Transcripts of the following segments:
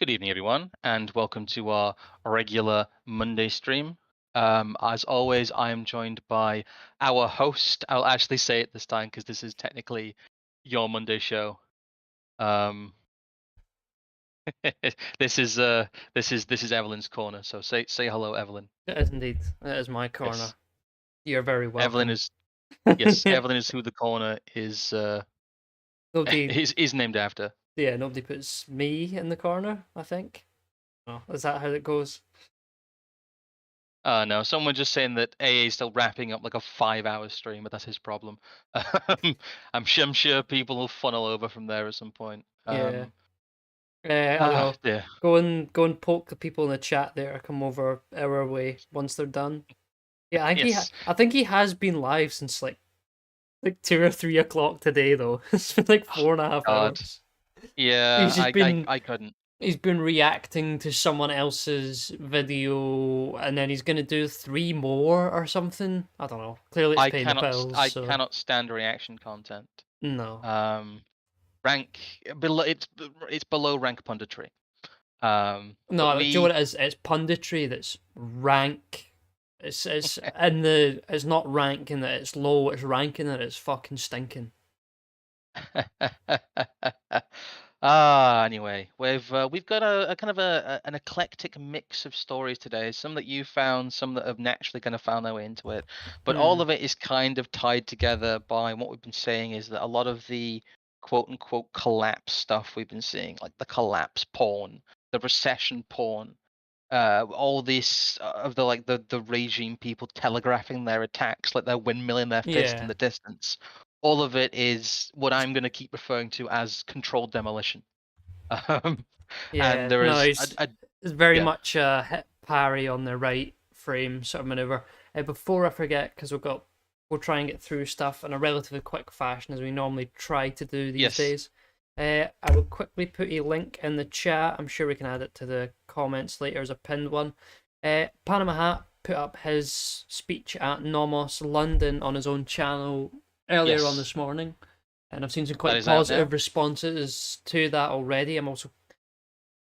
Good evening, everyone, and welcome to our regular Monday stream. As always, I am joined by our host. I'll actually say it this time because this is technically your Monday show. Um, this is Evelyn's corner. So say hello, Evelyn. It is indeed. It is my corner. Yes, You're very Evelyn welcome. is yes, Evelyn is who the corner is Nobody, is named after. yeah, nobody puts me in the corner, I think. Oh, is that how it goes? No, someone just saying that AA is still wrapping up like a 5-hour stream, but that's his problem. I'm sure people will funnel over from there at some point. Yeah. I don't know. Yeah. Go and poke the people in the chat there. Come over our way once they're done. Yeah, Yes. I think he has been live since like 2 or 3 o'clock today though. It's been like Oh, 4.5 God. hours. Yeah, He's just I been I couldn't. he's been reacting to someone else's video and then he's gonna do 3 more or something. I don't know. Clearly it's I paying the cannot bills, I so cannot stand reaction content. no. Um, rank below it's below rank punditry. But No, do you know we what it is? It's punditry that's rank. It's not rank in that it's low, it's ranking that it's fucking stinking. Anyway, we've got a kind of an eclectic mix of stories today. Some that you found, some that have naturally kind of found their way into it, but all Mm. of it is kind of tied together by what we've been saying is that a lot of the quote unquote collapse stuff we've been seeing, like the collapse porn, the recession porn, all this of the regime people telegraphing their attacks like they're windmilling their fist in Yeah. the distance. All of it is what I'm going to keep referring to as controlled demolition. Um, and Yeah. there No, is it's very yeah, much a hit parry on the right frame sort of maneuver. Before I forget, because we'll try and get through stuff in a relatively quick fashion as we normally try to do these yes, days. I will quickly put a link in the chat. I'm sure we can add it to the comments later as a pinned one. Panama Hat put up his speech at Nomos London on his own channel earlier on yes, this morning, and I've seen some that quite is out now. positive responses to that already. I'm also,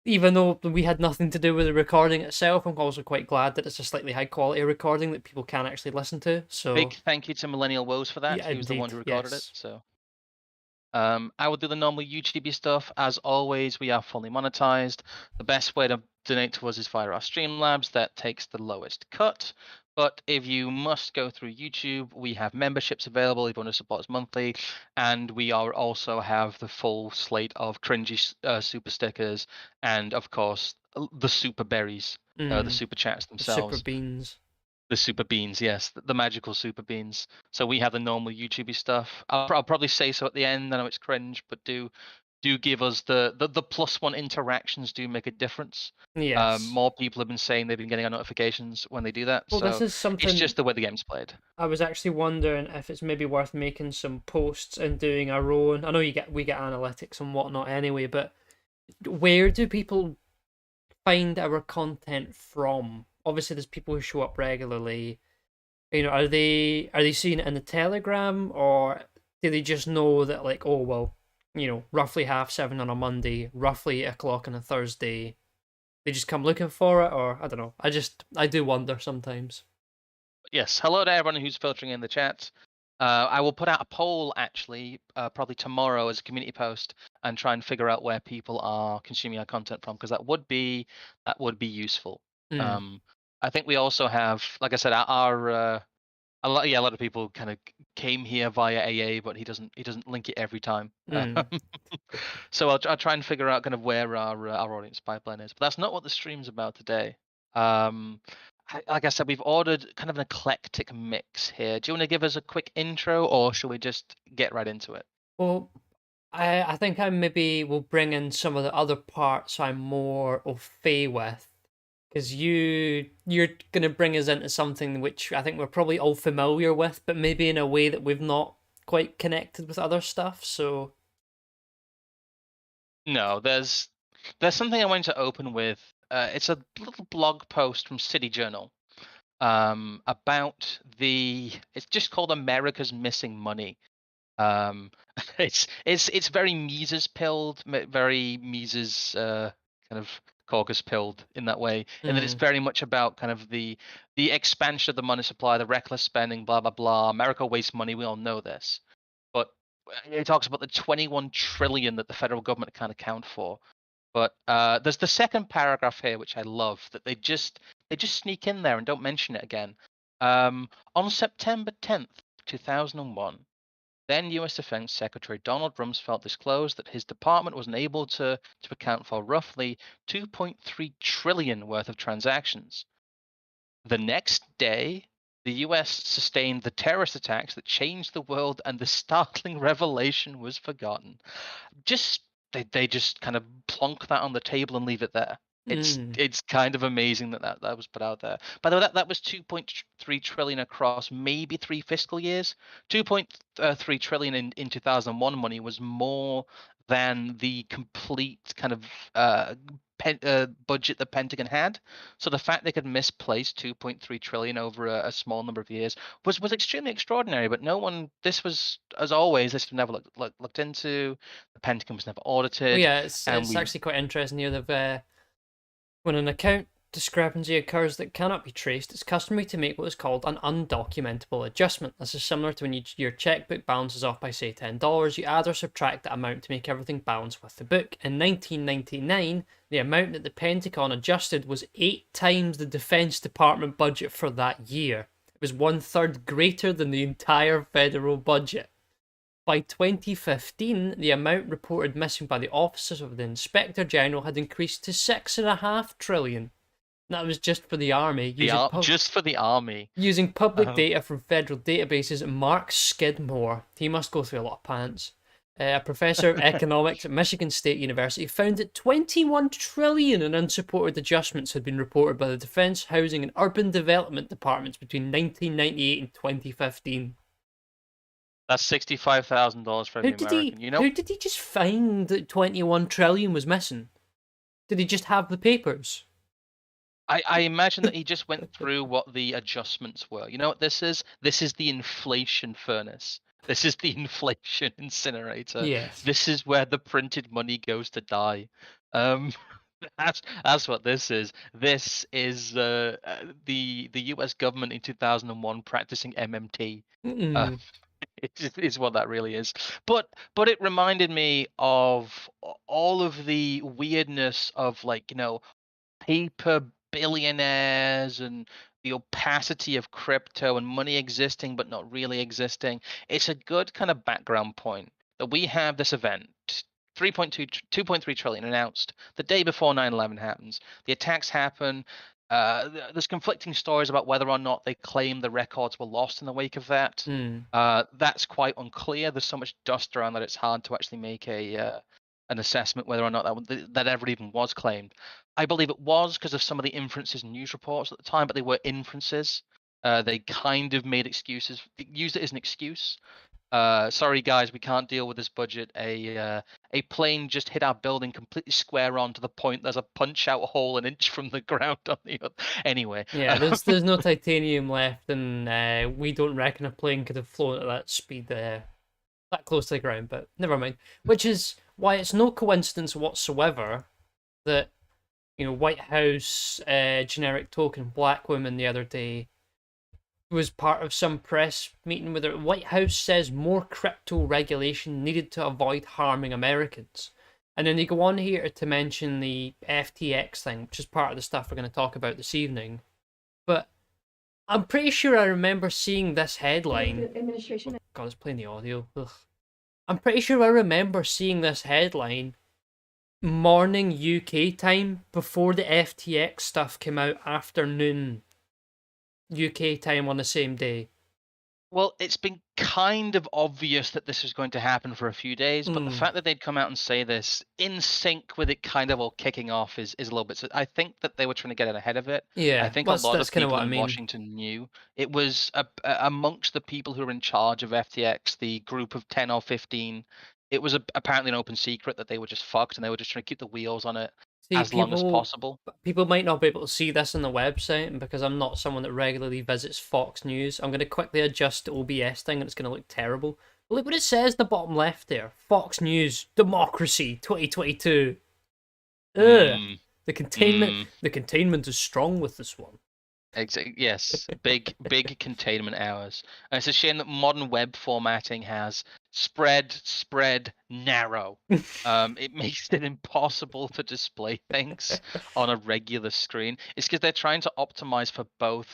even though we had nothing to do with the recording itself, I'm also quite glad that it's a slightly high quality recording that people can actually listen to. Big So, thank you to Millennial Woes for that. yeah, He was the one indeed, who recorded it. yes. So I will do the normal YouTube stuff. As always, we are fully monetized. The best way to donate to us is via our Streamlabs. That takes the lowest cut. But if you must go through YouTube, we have memberships available if you want to support us monthly. And we are also have the full slate of cringy super stickers and, of course, the super berries, the Mm, super chats the super themselves. beans. The super beans, yes, the magical super beans. So we have the normal YouTubey stuff. I'll probably say so at the end. I know it's cringe, but do give us the +1 interactions do make a difference. Yes. More people have been saying they've been getting our notifications when they do that. Well, this So is it's something just the way the game's played. I was actually wondering if it's maybe worth making some posts and doing our own. I know we get analytics and whatnot anyway, but where do people find our content from? Obviously, there's people who show up regularly. Are they seeing it in the Telegram, or do they just know that, like, oh well, roughly 7:30 on a Monday, roughly 8 o'clock on a Thursday? They just come looking for it, or I don't know. I do wonder sometimes. Yes, hello to everyone who's filtering in the chat. I will put out a poll actually, probably tomorrow as a community post, and try and figure out where people are consuming our content from, because that would be useful. Mm, Um, I think we also have, like I said, a lot of people kind of came here via AA, but he doesn't link it every time. mm. So I'll try and figure out kind of where our audience pipeline is. But that's not what the stream's about today. Um, like I said, we've ordered kind of an eclectic mix here. Do you want to give us a quick intro, or should we just get right into it? Well, I think I maybe will bring in some of the other parts I'm more au fait with, because you're gonna bring us into something which I think we're probably all familiar with, but maybe in a way that we've not quite connected with other stuff. So No, there's something I wanted to open with. It's a little blog post from City Journal about it's just called America's Missing Money. Um, it's very Mises pilled, very Mises kind of caucus pilled in that way, and that it's Mm. very much about kind of the expansion of the money supply, the reckless spending, blah blah blah. America wastes money. We all know this, but it talks about the 21 trillion that the federal government can't account for. But there's the second paragraph here, which I love, that they just sneak in there and don't mention it again. On September 10th, 2001, then U.S. Defense Secretary Donald Rumsfeld disclosed that his department was unable to account for roughly 2.3 trillion worth of transactions. The next day, the U.S. sustained the terrorist attacks that changed the world, and the startling revelation was forgotten. Just they just kind of plonk that on the table and leave it there. Mm. It's kind of amazing that was put out there. By the way, that was 2.3 trillion across maybe 3 fiscal years. 2.3 trillion in 2001 money was more than the complete kind of budget the Pentagon had. So the fact they could misplace 2.3 trillion over a small number of years was extremely extraordinary. But no one, this was, as always, this was never looked into. The Pentagon was never audited. Well, yeah, And it's actually quite interesting here that when an account discrepancy occurs that cannot be traced, it's customary to make what is called an undocumentable adjustment. This is similar to when your checkbook balances off by, say, $10. You add or subtract that amount to make everything balance with the book. In 1999, the amount that the Pentagon adjusted was 8 times the Defense Department budget for that year. It was 1/3 greater than the entire federal budget. By 2015, the amount reported missing by the offices of the Inspector General had increased to 6.5 trillion. That was just for the army. Just for the army. Using public data from federal databases. Mark Skidmore, he must go through a lot of pants, a professor of economics at Michigan State University, found that 21 trillion in unsupported adjustments had been reported by the Defense, Housing and Urban Development Departments between 1998 and 2015. That's $65,000 for every American. How did he just find that 21 trillion was missing? Did he just have the papers? I imagine that he just went through what the adjustments were. You know what this is? This is the inflation furnace. This is the inflation incinerator. Yes. This is where the printed money goes to die. That's what this is. This is the U.S. government in 2001 practicing MMT. Is what that really is. But it reminded me of all of the weirdness of, like, paper billionaires and the opacity of crypto and money existing but not really existing. It's a good kind of background point that we have this event, 2.3 trillion announced the day before 9/11 happens. The attacks happen. There's conflicting stories about whether or not they claim the records were lost in the wake of that. That's quite unclear. There's so much dust around that it's hard to actually make an assessment whether or not that ever even was claimed. I believe it was because of some of the inferences in news reports at the time, but they were inferences. They kind of made excuses, used it as an excuse. Sorry guys, we can't deal with this budget. A plane just hit our building completely square on, to the point there's a punch out hole an inch from the ground on the other. Anyway. Yeah, there's no titanium left, and we don't reckon a plane could have flown at that speed that close to the ground, but never mind. Which is why it's no coincidence whatsoever that, White House generic token black woman the other day was part of some press meeting where the White House says more crypto regulation needed to avoid harming Americans. And then they go on here to mention the FTX thing, which is part of the stuff we're going to talk about this evening. But I'm pretty sure I remember seeing this headline. Administration. Oh, God, it's playing the audio. Ugh. I'm pretty sure I remember seeing this headline morning UK time before the FTX stuff came out afternoon UK time on the same day. Well, it's been kind of obvious that this was going to happen for a few days, but the fact that they'd come out and say this in sync with it kind of all kicking off is a little bit. So I think that they were trying to get ahead of it. Yeah, I think a lot of people in I mean. Washington knew. It was amongst the people who were in charge of FTX, the group of 10 or 15. It was apparently an open secret that they were just fucked, and they were just trying to keep the wheels on it long as possible. People might not be able to see this on the website, and because I'm not someone that regularly visits Fox News, I'm going to quickly adjust the OBS thing, and it's going to look terrible. But look what it says, the bottom left there. Fox News, Democracy, 2022. Ugh. Mm. The containment is strong with this one. Yes, big containment hours. And it's a shame that modern web formatting has spread, narrow. It makes it impossible to display things on a regular screen. It's because they're trying to optimize for both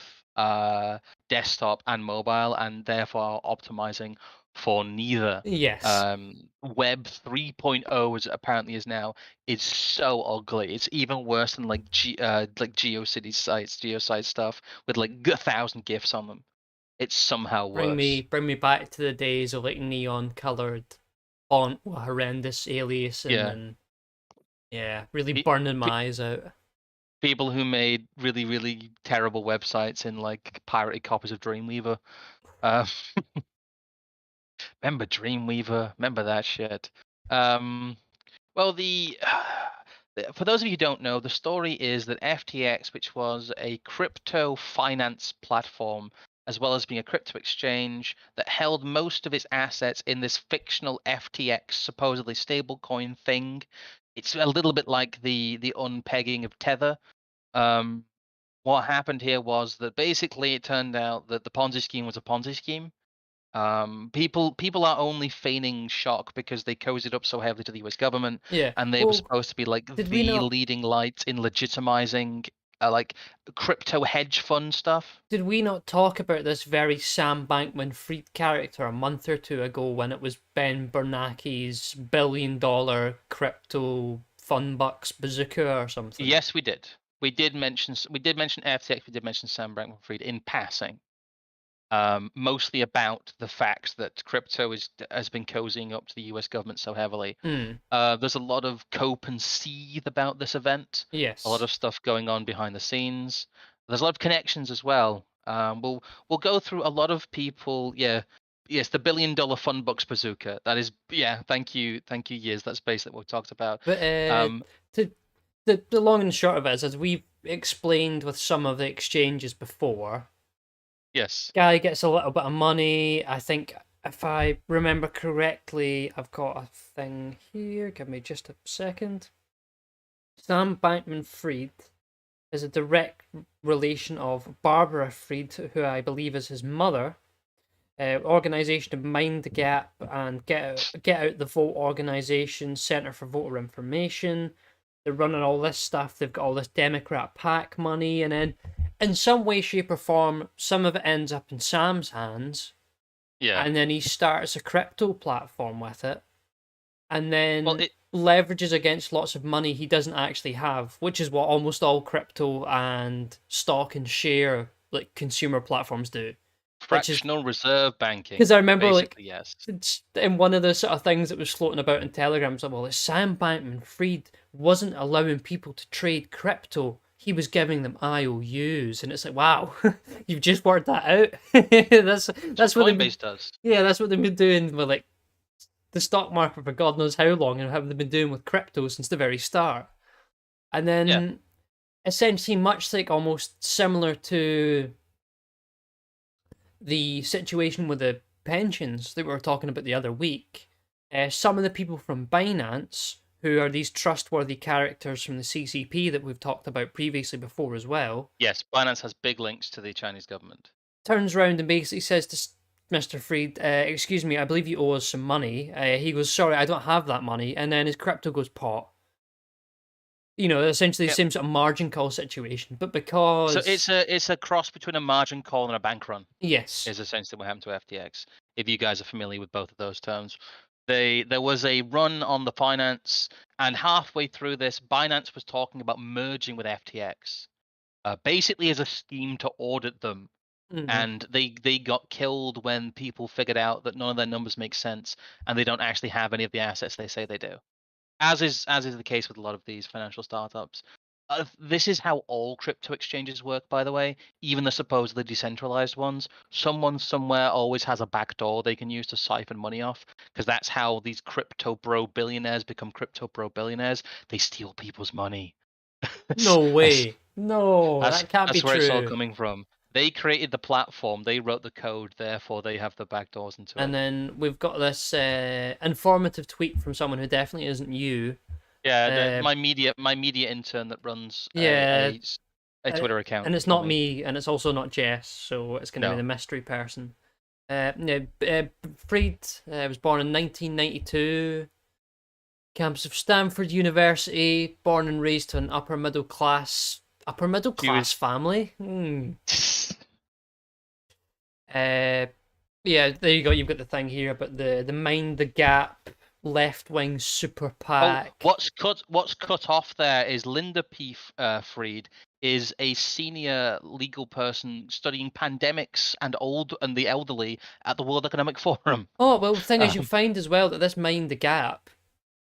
desktop and mobile, and therefore optimizing for neither. Yes. Web 3.0, as it apparently is now, is so ugly. It's even worse than like GeoCities sites, GeoSite stuff with like 1,000 GIFs on them. It's somehow worse. Bring me back to the days of like neon colored font with horrendous aliasing Yeah. and yeah, really Pe- burning pe- my eyes out. People who made really terrible websites in like pirated copies of Dreamweaver. Uh, remember Dreamweaver? Remember that shit? Um, Well, for those of you who don't know, the story is that FTX, which was a crypto finance platform, as well as being a crypto exchange that held most of its assets in this fictional FTX supposedly stablecoin thing. It's a little bit like the unpegging of Tether. Um, what happened here was that basically it turned out that the Ponzi scheme was a Ponzi scheme. People are only feigning shock because they cozied up so heavily to the U.S. government, Yeah. and they were Well, supposed to be like did we the not leading light in legitimizing like crypto hedge fund stuff. talk about this very Sam Bankman-Fried character a month or two ago when it was Ben Bernanke's $1 billion crypto fun bucks bazooka or something? Yes, we did. We did mention FTX. We did mention Sam Bankman-Fried in passing. Mostly about the fact that crypto has been cozying up to the U.S. government so heavily. Hmm. There's a lot of cope and seethe about this event. A lot Yes. of stuff going on behind the scenes. There's a lot of connections as well. We'll go through a lot of people. Yeah, yes, the $1 billion fun bucks bazooka. That is, yeah. Thank you. Yes, that's basically what we talked about. But Um, to the long and short of it is, as we've explained with some of the exchanges before, yes, guy gets a little bit of money. I think if I remember correctly, I've got a thing here. Give me just a second. Sam Bankman-Fried is a direct relation of Barbara Fried, who I believe is his mother. Organization of Mind the Gap and Get Out the Vote organization, Center for Voter Information. They're running all this stuff. They've got all this Democrat PAC money, and then in some way, shape, or form, some of it ends up in Sam's hands, yeah. and then he starts a crypto platform with it, and Well, then it leverages against lots of money he doesn't actually have, which is what almost all crypto and stock and share like consumer platforms do. Which is fractional reserve because banking, I remember like basically. Yes. it's in one of the sort of things that was floating about in Telegram. So, well, Sam Bankman-Fried wasn't allowing people to trade crypto. He was giving them IOUs, and it's like, wow, you've just worked that out. that's That's that's what what they've been, Coinbase does. yeah, that's what they've been doing with like the stock market for God knows how long, and have they been doing with crypto since the very start. And Yeah. then essentially, much like almost similar to the situation with the pensions that we were talking about the other week, some of the people from Binance, who are these trustworthy characters from the CCP that we've talked about previously before as well, Yes, Binance has big links to the Chinese government. turns around and basically says to Mr. Fried, excuse me, I believe you owe us some money. He goes, sorry, I don't have that money. And then his crypto goes pot. You know, essentially the Yep. same sort of margin call situation. But So because... it's a cross between a margin call and a bank run. Yes. Is essentially what happened to FTX. If you guys are familiar with both of those terms, there was a run on the finance, and halfway through this, Binance was talking about merging with FTX, basically as a scheme to audit them. Mhm. And they got killed when people figured out that none of their numbers make sense, and they don't actually have any of the assets they say they do. As is the case with a lot of these financial startups. This is how all crypto exchanges work, by the way, even the supposedly decentralized ones. Someone somewhere always has a backdoor they can use to siphon money off, because that's how these crypto bro billionaires become crypto bro billionaires. They steal people's money. that's, No that's way. No, that's that can't be that's where it's all true. coming from. They created the platform, they wrote the code, therefore they have the backdoors into And it. then we've got this informative tweet from someone who definitely isn't you. Yeah, Uh, my media intern that runs yeah, a Twitter account and it's for not me. me, and it's also not Jess, so it's going to be the No, mystery person. No, Fried was born in 1992, campus of Stanford University, born and raised to an upper middle he was. class family. Uh, yeah, there you go. You've got the thing here about the Mind the Gap left wing super Oh, PAC. what's cut off there is Linda P. Fried is a senior legal person studying pandemics and the elderly at the World Economic Forum. Oh well, the thing is, you'll Um, find as well that this Mind the Gap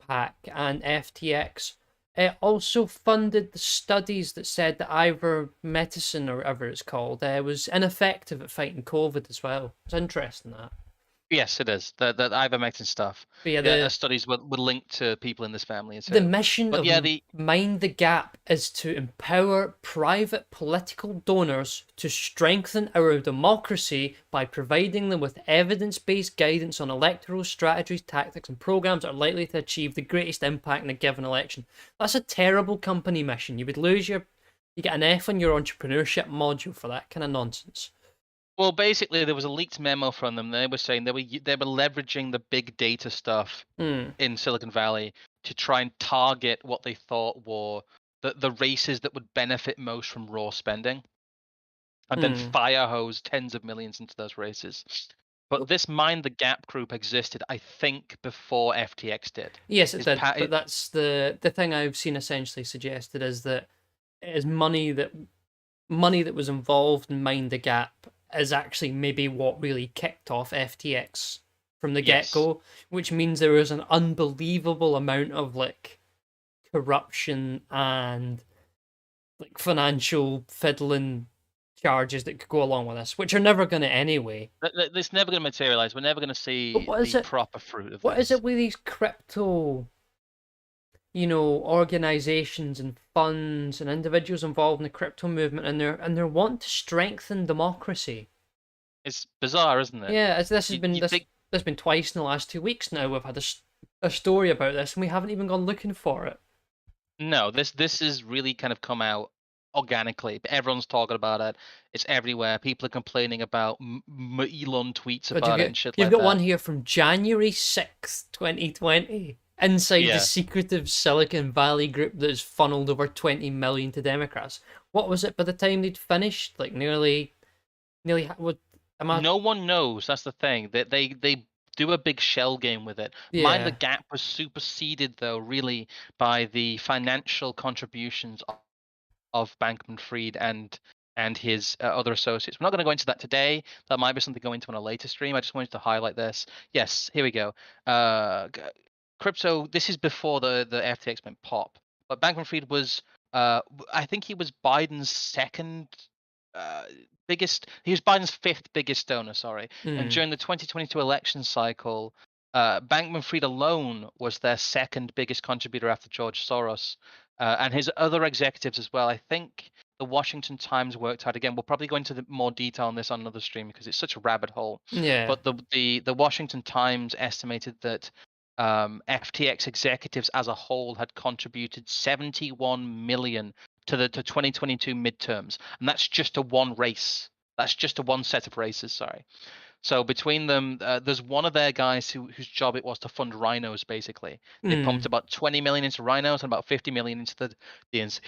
PAC and FTX it also funded the studies that said that ivermectin or whatever it's called was ineffective at fighting COVID as well. It's interesting that. yes, it is the ivermectin stuff. But yeah, Yeah, the studies would link to people in this family The too. mission But of yeah, the Mind the Gap is to empower private political donors to strengthen our democracy by providing them with evidence based guidance on electoral strategies, tactics, and programs that are likely to achieve the greatest impact in a given election. That's a terrible company mission. You would lose You get an F on your entrepreneurship module for that kind of nonsense. Well, basically, there was a leaked memo from them. They were saying they were leveraging the big data stuff Hmm. in Silicon Valley to try and target what they thought were the races that would benefit most from raw spending, and then Hmm. fire hose tens of millions into those races. But this Mind the Gap group existed, I think, before FTX did. Yes, it Is did, Pat? but that's the thing I've seen essentially suggested is that it is money that was involved in Mind the Gap is actually maybe what really kicked off FTX from the get Yes. go, which means there was an unbelievable amount of like corruption and like financial fiddling charges that could go along with this, which are never going to anyway. It's never going to materialize. We're never going to But see what is the it? proper fruit of What is this. it with these crypto organizations and funds and individuals involved in the crypto movement and they're wanting to strengthen democracy. It's bizarre, isn't it? Yeah, this has been You this think this has been twice in the last 2 weeks now. We've had a story about this and we haven't even gone looking for it. no, this has really kind of come out organically. Everyone's talking about it. It's everywhere. People are complaining about Elon tweets But about it and shit you've like got that. one here from January 6th, 2020. Inside the Yeah, secretive Silicon Valley group that has funneled over 20 million to Democrats. What was it by the time they'd finished? Like nearly what am I no one knows. That's the thing. That they do a big shell game with it. Mind the yeah. Gap was superseded though, really, by the financial contributions of Bankman-Fried and his other associates. We're not going to go into that today. That might be something to go into on a later stream. I just wanted to highlight this. Yes, here we go. Crypto. This is before the FTX went pop, but Bankman-Fried was. I think he was Biden's second uh, biggest. He was Biden's fifth biggest donor. Sorry, and Hmm. during the 2022 election cycle, Bankman-Fried alone was their second biggest contributor after George Soros, and his other executives as well. I think the Washington Times worked out again. We'll probably go into more detail on this on another stream because it's such a rabbit hole. Yeah. But the Washington Times estimated that FTX executives as a whole had contributed 71 million to the 2022 midterms, and that's just a one race. That's just a one set of races. Sorry. So between them, there's one of their guys whose job it was to fund rhinos. Basically, they pumped Hmm. about 20 million into rhinos and about 50 million into the DNC.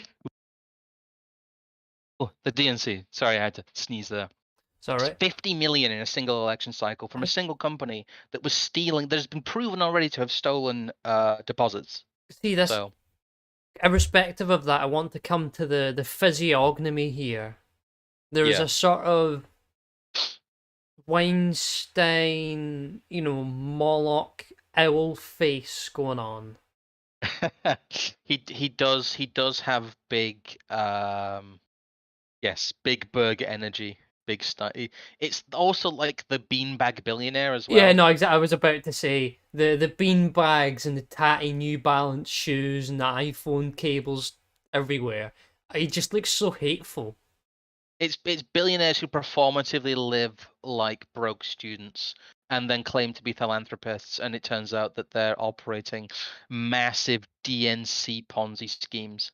Oh, the DNC. Sorry, I had to sneeze there. It's all It's right. 50 million in a single election cycle from a single company that was stealing. That has been proven already to have stolen deposits. See this So irrespective of that, I want to come to the physiognomy here. There is yeah, a sort of Weinstein, Moloch owl face going on. he does have big yes, big burger energy, big stuff. It's also like the beanbag billionaire as Yeah, well. no, exactly. I was about to say the bean bags and the tatty New Balance shoes and the iPhone cables everywhere. He just looks so hateful. It's billionaires who performatively live like broke students. and then claim to be philanthropists, and it turns out that they're operating massive DNC Ponzi schemes.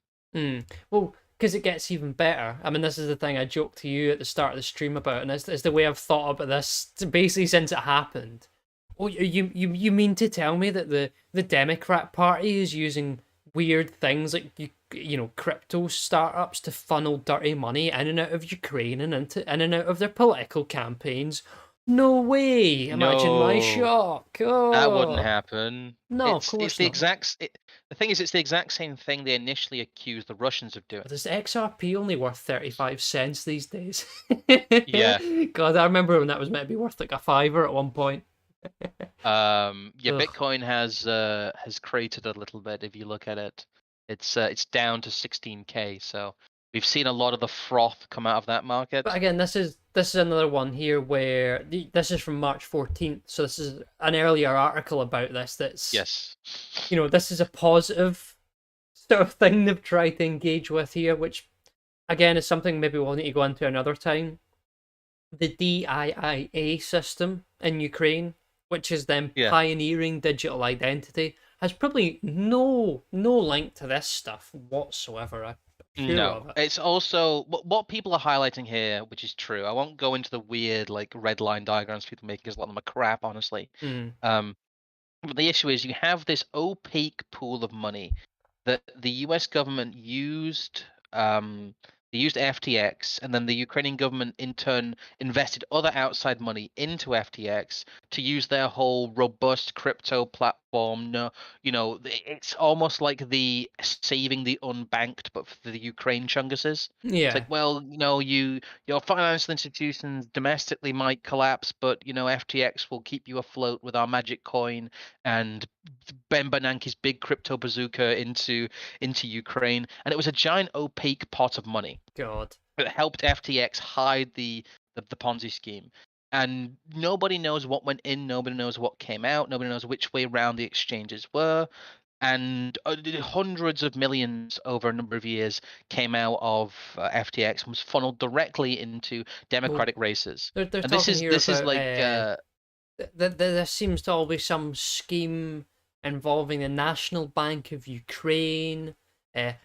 Well, because it gets even better. I mean, this is the thing I joked to you at the start of the stream about, and it's the way I've thought about this basically since it happened. Oh, you mean to tell me that the Democrat Party is using weird things like crypto startups to funnel dirty money in and out of Ukraine and in and out of their political campaigns? No way! Imagine my No, shock. that wouldn't Oh happen. no, of It's course the not. the thing is, it's the exact same thing they initially accused the Russians of doing. Is XRP only worth 35 cents these days? Yeah. God, I remember when that was meant to be worth like a fiver at one point. Yeah, Ugh. Bitcoin has cratered a little bit if you look at it. It's down to 16K, so we've seen a lot of the froth come out of that market. But again, this is another one here where this is from March 14th, so this is an earlier article about this. Yes. This is a positive sort of thing they've tried to engage with here, which again is something maybe we'll need to go into another time. The DIIA system in Ukraine, which is them Yeah. pioneering digital identity, has probably no link to this stuff whatsoever. I'm sure No, of it. it's also what people are highlighting here, which is true. I won't go into the weird like red line diagrams people make because a lot of them are crap, honestly. Um, but the issue is you have this opaque pool of money that the U.S. government used. They used FTX, and then the Ukrainian government in turn invested other outside money into FTX to use their whole robust crypto platform. No, it's almost like the saving the unbanked, but for the Ukraine chunguses. It's Yeah. like, well, your financial institutions domestically might collapse, but FTX will keep you afloat with our magic coin and Ben Bernanke's big crypto bazooka into Ukraine, and it was a giant opaque pot of money God. that helped FTX hide the Ponzi scheme. And nobody knows what went in, nobody knows what came out, nobody knows which way round the exchanges were. And hundreds of millions over a number of years came out of FTX and was funneled directly into Well, Democratic races. they're And talking here this is about like there seems to always be some scheme involving the National Bank of Ukraine,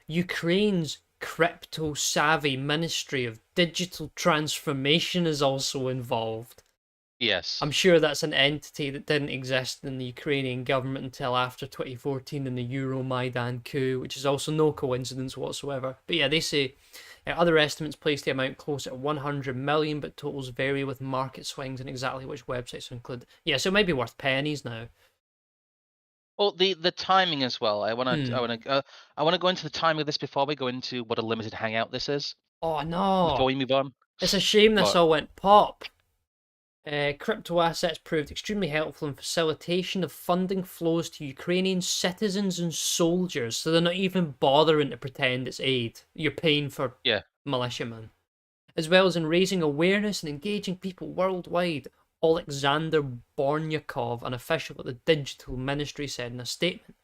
Ukraine's crypto savvy Ministry of Digital Transformation is also involved. yes. I'm sure that's an entity that didn't exist in the Ukrainian government until after 2014 in the Euromaidan coup, which is also no coincidence whatsoever. But yeah, they say other estimates place the amount close at 100 million, but totals vary with market swings and exactly which websites include. Yeah, so it might be worth pennies now. Well, the timing as well. I want to Hmm. I want to go into the timing of this before we go into what a limited hangout this is. Oh Before no! we move on. It's a shame this But all went pop. Crypto assets proved extremely helpful in facilitation of funding flows to Ukrainian citizens and soldiers, so they're not even bothering to pretend it's aid. You're paying for yeah, militiamen. As well as in raising awareness and engaging people worldwide. Alexander Bornyakov, an official at the Digital Ministry, said in a statement.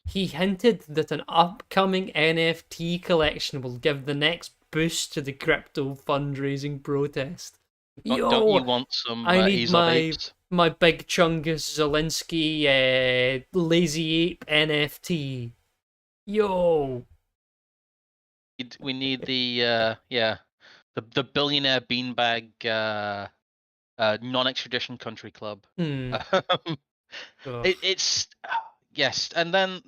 He hinted that an upcoming NFT collection will give the next boost to the crypto fundraising protest. don't you Yo, want some I need Aesop my apes? my big Chungus Zelensky Lazy Ape NFT. Yo. We need the the billionaire beanbag non-extradition country club. Hmm. Um, Ugh. it's yes, and then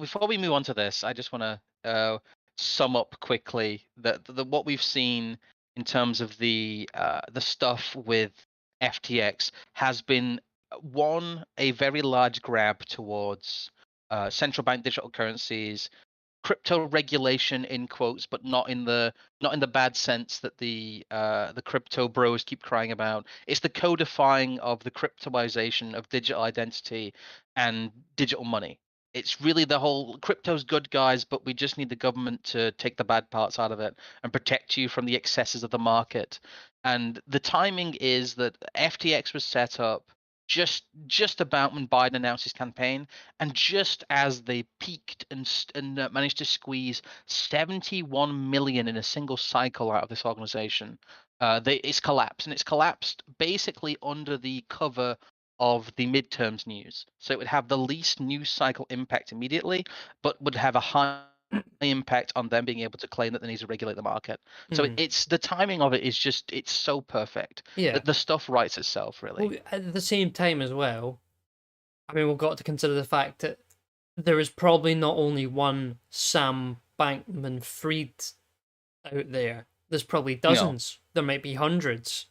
before we move on to this, I just want to sum up quickly that the what we've seen in terms of the stuff with FTX has been a very large grab towards central bank digital currencies, crypto regulation in quotes, but not in the bad sense that the crypto bros keep crying about. It's the codifying of the cryptoization of digital identity and digital money. It's really the whole crypto's good, guys, but we just need the government to take the bad parts out of it and protect you from the excesses of the market. And the timing is that FTX was set up just about when Biden announced his campaign, and just as they peaked and managed to squeeze 71 million in a single cycle out of this organization, it's collapsed, and it's collapsed basically under the cover of the midterms news. So it would have the least news cycle impact immediately, but would have a high impact on them being able to claim that they need to regulate the market. So Hmm. it's the timing of it is just it's so perfect Yeah. that the stuff writes itself Well, really. at the same time as well, I mean, we've got to consider the fact that there is probably not only one Sam Bankman-Fried out there. There's probably No. dozens. There might be hundreds.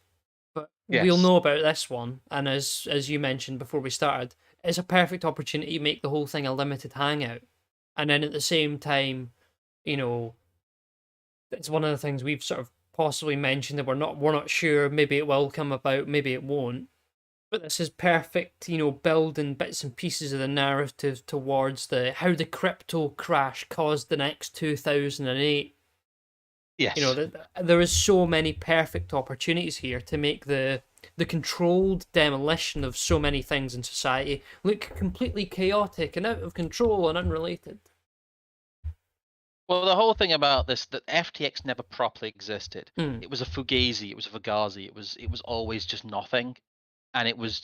But we'll Yes. know about this one, and as you mentioned before we started, it's a perfect opportunity to make the whole thing a limited hangout. And then at the same time, you know, it's one of the things we've sort of possibly mentioned that we're not sure. Maybe it will come about, maybe it won't. But this is perfect, building bits and pieces of the narrative towards the how the crypto crash caused the next 2008. Yes. There is so many perfect opportunities here to make the controlled demolition of so many things in society look completely chaotic and out of control and unrelated. Well, the whole thing about this that FTX never properly existed. Hmm. It was a fugazi. It was a fugazi. It was always just nothing, and it was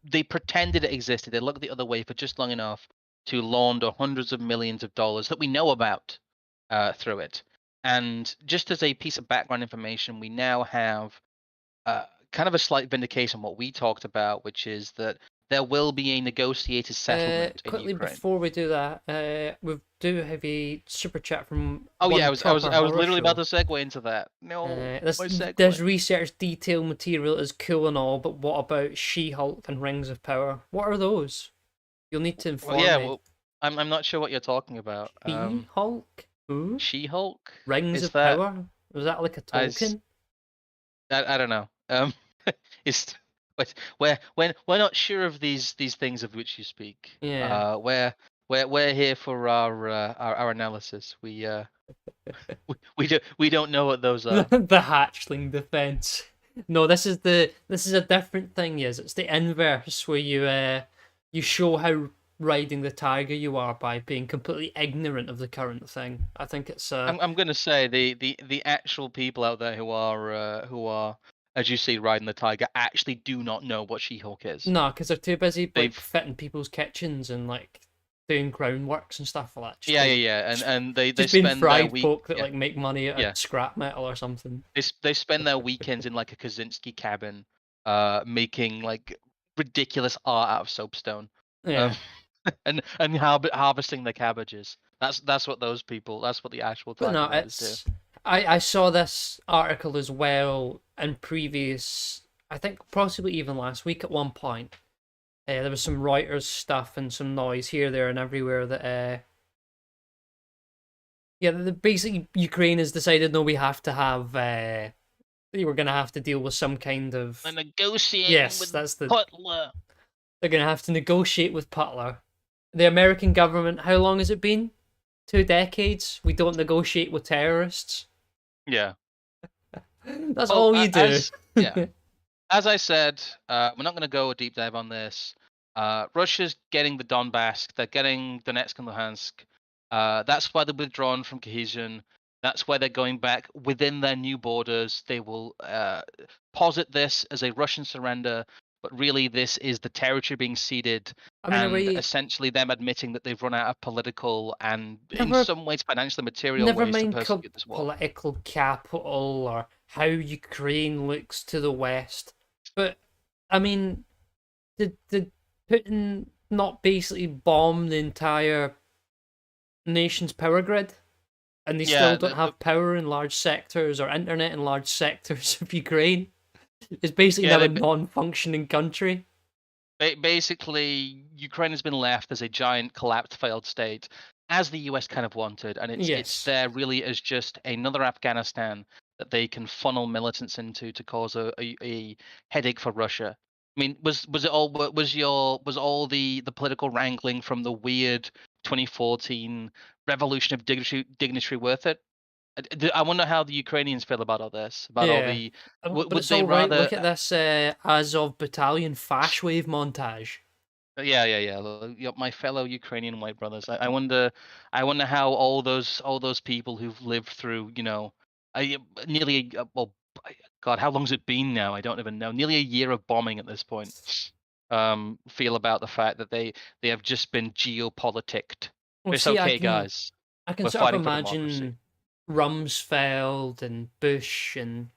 they pretended it existed. They looked the other way for just long enough to launder hundreds of millions of dollars that we know about through it. And just as a piece of background information, we now have kind of a slight vindication on what we talked about, which is that there will be a negotiated settlement in Quickly Ukraine. before we do that, we do have a super chat from Oh yeah, one I was I was proper I was horror literally about show. to segue into that. No, This my There's segue. research detail material is cool and all, but what about She-Hulk and Rings of Power? What are those? You'll need to Well, inform yeah, me. well, I'm not sure what you're talking about. She-Hulk? Who? She-Hulk? Rings Is of that Power? Was that like a I, s- Tolkien? I don't know. It's but we're not sure of these things of which you speak. Yeah. We're here for our analysis. We don't know what those are. The hatchling defense. No, this is a different thing. Yes, it's the inverse where you show how riding the tiger you are by being completely ignorant of the current thing. I think it's I'm gonna say the actual people out there who are as you see riding the tiger actually do not know what She-Hulk is. no, because they're too busy like They've fitting people's kitchens and like doing groundworks and stuff like that. yeah, yeah, yeah, and they Just being spend their fried week folk that yeah, like make money out of yeah, scrap metal or something. they spend their weekends in like a Kaczynski cabin making like ridiculous art out of soapstone um Yeah. and harvesting the cabbages. That's what those people, that's what the actual But tiger no, riders do. I saw this article as well in previous, I think possibly even last week at one point. There was some Reuters stuff and some noise here, there, and everywhere that yeah, basically Ukraine has decided no, we have to have we're gonna have to deal with some kind of They're negotiating yes, with that's the Butler. they're gonna have to negotiate with Butler. The American government, how long has it been? 2 decades. We don't negotiate with terrorists. Yeah. That's Well, all you do. as yeah, as I said, we're not going to go a deep dive on this. Russia's getting the Donbass. They're getting Donetsk and Luhansk. That's why they're withdrawn from cohesion. That's why they're going back within their new borders. They will posit this as a Russian surrender, but really this is the territory being ceded I mean, are and we essentially them admitting that they've run out of political and, in never some ways, financial material never ways to mind persecute this war. political capital or how Ukraine looks to the West, but I mean, did Putin not basically bomb the entire nation's power grid, and they still Yeah, don't have power in large sectors or internet in large sectors of Ukraine? It's basically yeah, now a they non-functioning country. Basically, Ukraine has been left as a giant collapsed failed state, as the US kind of wanted, and it's Yes. there really as just another Afghanistan that they can funnel militants into to cause a headache for Russia. I mean, was it all was all the political wrangling from the weird 2014 revolution of dignitary worth it? I wonder how the Ukrainians feel about all this. About all Yeah. the But would it's they all right. rather? Look at this Azov Battalion Fash Wave montage. Yeah, yeah, yeah. My fellow Ukrainian white brothers. I wonder how all those people who've lived through, nearly God, how long's it been now? I don't even know. Nearly a year of bombing at this point. Feel about the fact that they have just been geopoliticked. Well, It's see, okay, guys. I can We're sort of fighting for democracy. imagine Rumsfeld and Bush and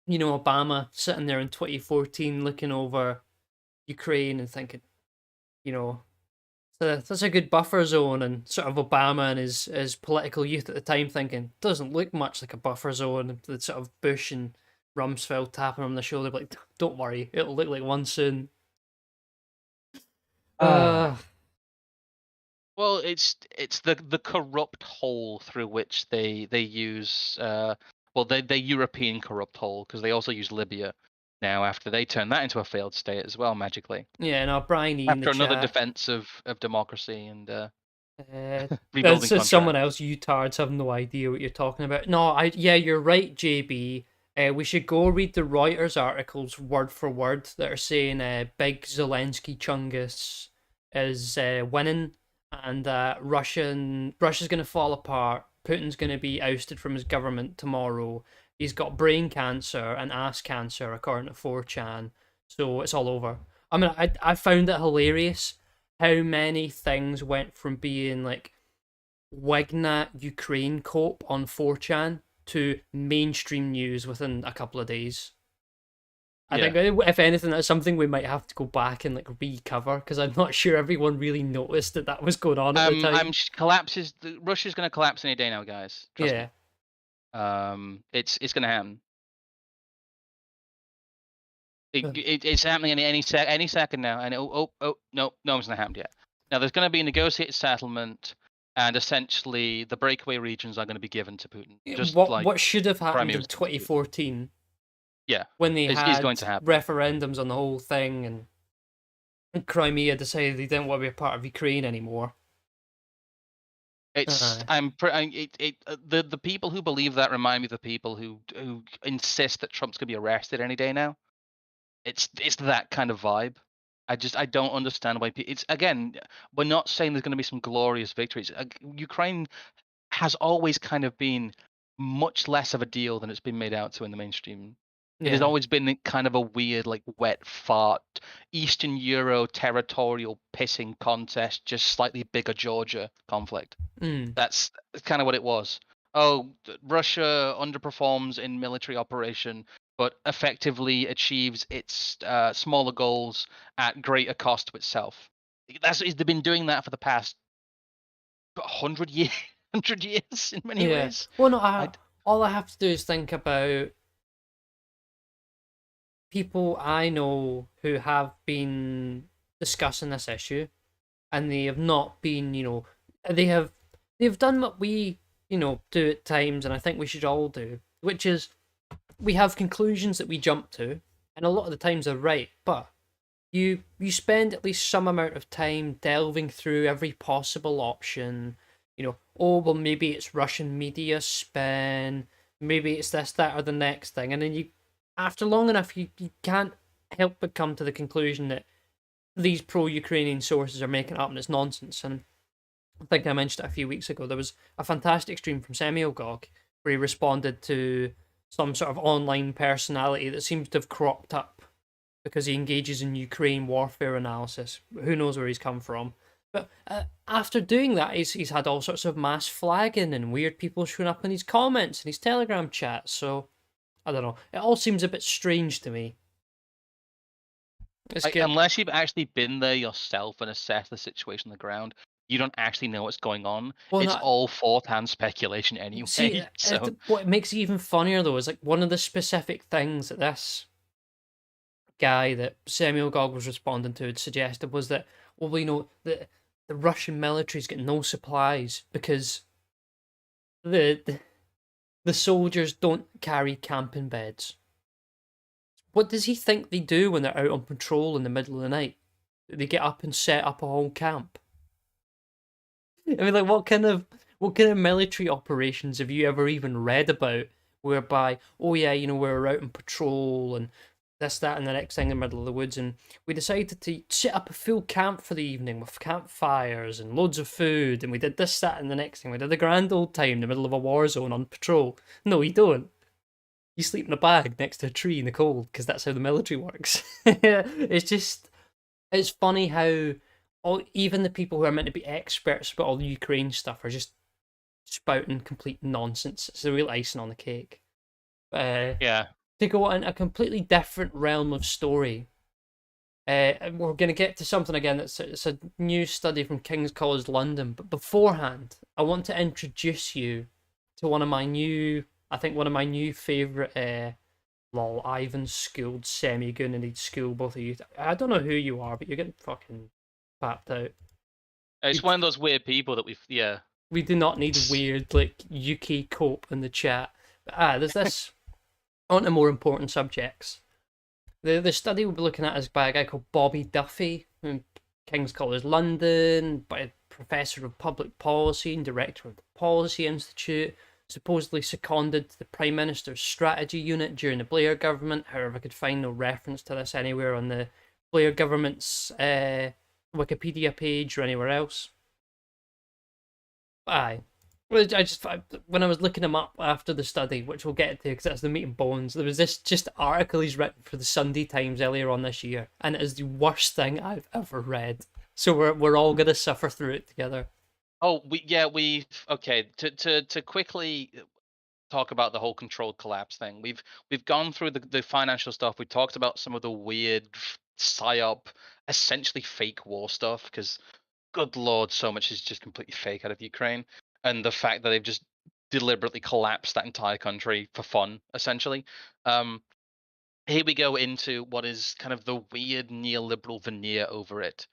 Obama sitting there in 2014 looking over Ukraine and thinking, you know, so that's a good buffer zone, and sort of Obama and his political youth at the time thinking doesn't look much like a buffer zone. And the sort of Bush and Rumsfeld tapping him on the shoulder, like, don't worry, it'll look like one soon. Uh, Well, it's the corrupt hole through which they use they European corrupt hole, because they also use Libya now after they turned that into a failed state as well magically, yeah, now Brian E in the after another chat. defense of democracy and That's rebuilding just someone contract. else. You tards have no idea what you're talking about. No, yeah, you're right, JB. We should go read the Reuters articles word for word that are saying big Zelensky Chungus is winning, and Russia's going to fall apart. Putin's going to be ousted from his government tomorrow. He's got brain cancer and ass cancer, according to 4chan. So it's all over. I mean, I found it hilarious how many things went from being like Wignat Ukraine cope on 4chan to mainstream news within a couple of days. I Yeah. think if anything, that's something we might have to go back and like recover, because I'm not sure everyone really noticed that was going on at the time. Russia's going to collapse any day now, guys. Trust Yeah. me. It's going to happen. It's happening any second now, and no, it's not happened yet. Now there's going to be a negotiated settlement, and essentially the breakaway regions are going to be given to Putin, just like What should have happened Crimea in was given to Putin. 2014 Yeah, when they is had going to happen. referendums on the whole thing, and Crimea decided they didn't want to be a part of Ukraine anymore. It's the people who believe that remind me of the people who insist that Trump's going to be arrested any day now. It's that kind of vibe. I don't understand why it's again. We're not saying there's going to be some glorious victories. Ukraine has always kind of been much less of a deal than it's been made out to in the mainstream. It has Yeah. always been kind of a weird, like wet fart, Eastern Euro territorial pissing contest, just slightly bigger Georgia conflict. Mm. That's kind of what it was. Oh, Russia underperforms in military operation, but effectively achieves its smaller goals at greater cost to itself. They've been doing that for the past 100 years, 100 years in many Yeah. ways. Well, no, all I have to do is think about people I know who have been discussing this issue, and they have not been, they've done what we, do at times, and I think we should all do, which is we have conclusions that we jump to, and a lot of the times they're right, but you spend at least some amount of time delving through every possible option. Oh well, maybe it's Russian media spin, maybe it's this, that, or the next thing, and then after long enough, you can't help but come to the conclusion that these pro-Ukrainian sources are making it up and it's nonsense. And I think I mentioned it a few weeks ago. There was a fantastic stream from Semyogog where he responded to some sort of online personality that seems to have cropped up because he engages in Ukraine warfare analysis. Who knows where he's come from? But after doing that, he's had all sorts of mass flagging and weird people showing up in his comments and his Telegram chats. So I don't know. It all seems a bit strange to me. Unless you've actually been there yourself and assessed the situation on the ground, you don't actually know what's going on. Well, it's all fourth-hand speculation anyway. See, so what makes it even funnier though is like one of the specific things that this guy that Samuel Gog was responding to had suggested was that, well, the Russian military's got no supplies because the soldiers don't carry camping beds. What does he think they do when they're out on patrol in the middle of the night? They get up and set up a whole camp. I mean, like, what kind of What kind of military operations have you ever even read about whereby, oh yeah, we're out on patrol and this, that, and the next thing in the middle of the woods, and we decided to set up a full camp for the evening with campfires and loads of food, and we did this, that, and the next thing. We did a grand old time in the middle of a war zone on patrol. No, you don't. You sleep in a bag next to a tree in the cold because that's how the military works. It's funny how even the people who are meant to be experts about all the Ukraine stuff are just spouting complete nonsense. It's the real icing on the cake. Yeah. To go in a completely different realm of story, we're going to get to something again it's a new study from King's College London. But beforehand, I want to introduce you to one of my new favourite lol, Ivan schooled semi-goon and need school both of you. I don't know who you are, but you're getting fucking bapped out. It's one of those weird people that yeah. We do not need weird like UK cope in the chat. But, there's this on to more important subjects. The study we'll be looking at is by a guy called Bobby Duffy from King's College London, by a professor of public policy and director of the Policy Institute, supposedly seconded to the Prime Minister's strategy unit during the Blair government. However, I could find no reference to this anywhere on the Blair government's Wikipedia page or anywhere else. Aye. When I was looking him up after the study, which we'll get to because that's the meat and bones, there was this just article he's written for the Sunday Times earlier on this year, and it is the worst thing I've ever read. So we're all gonna suffer through it together. Oh, okay. To quickly talk about the whole controlled collapse thing. We've gone through the financial stuff. We talked about some of the weird psyop, essentially fake war stuff. Because, good lord, so much is just completely fake out of Ukraine, and the fact that they've just deliberately collapsed that entire country for fun, essentially. Here we go into what is kind of the weird neoliberal veneer over it,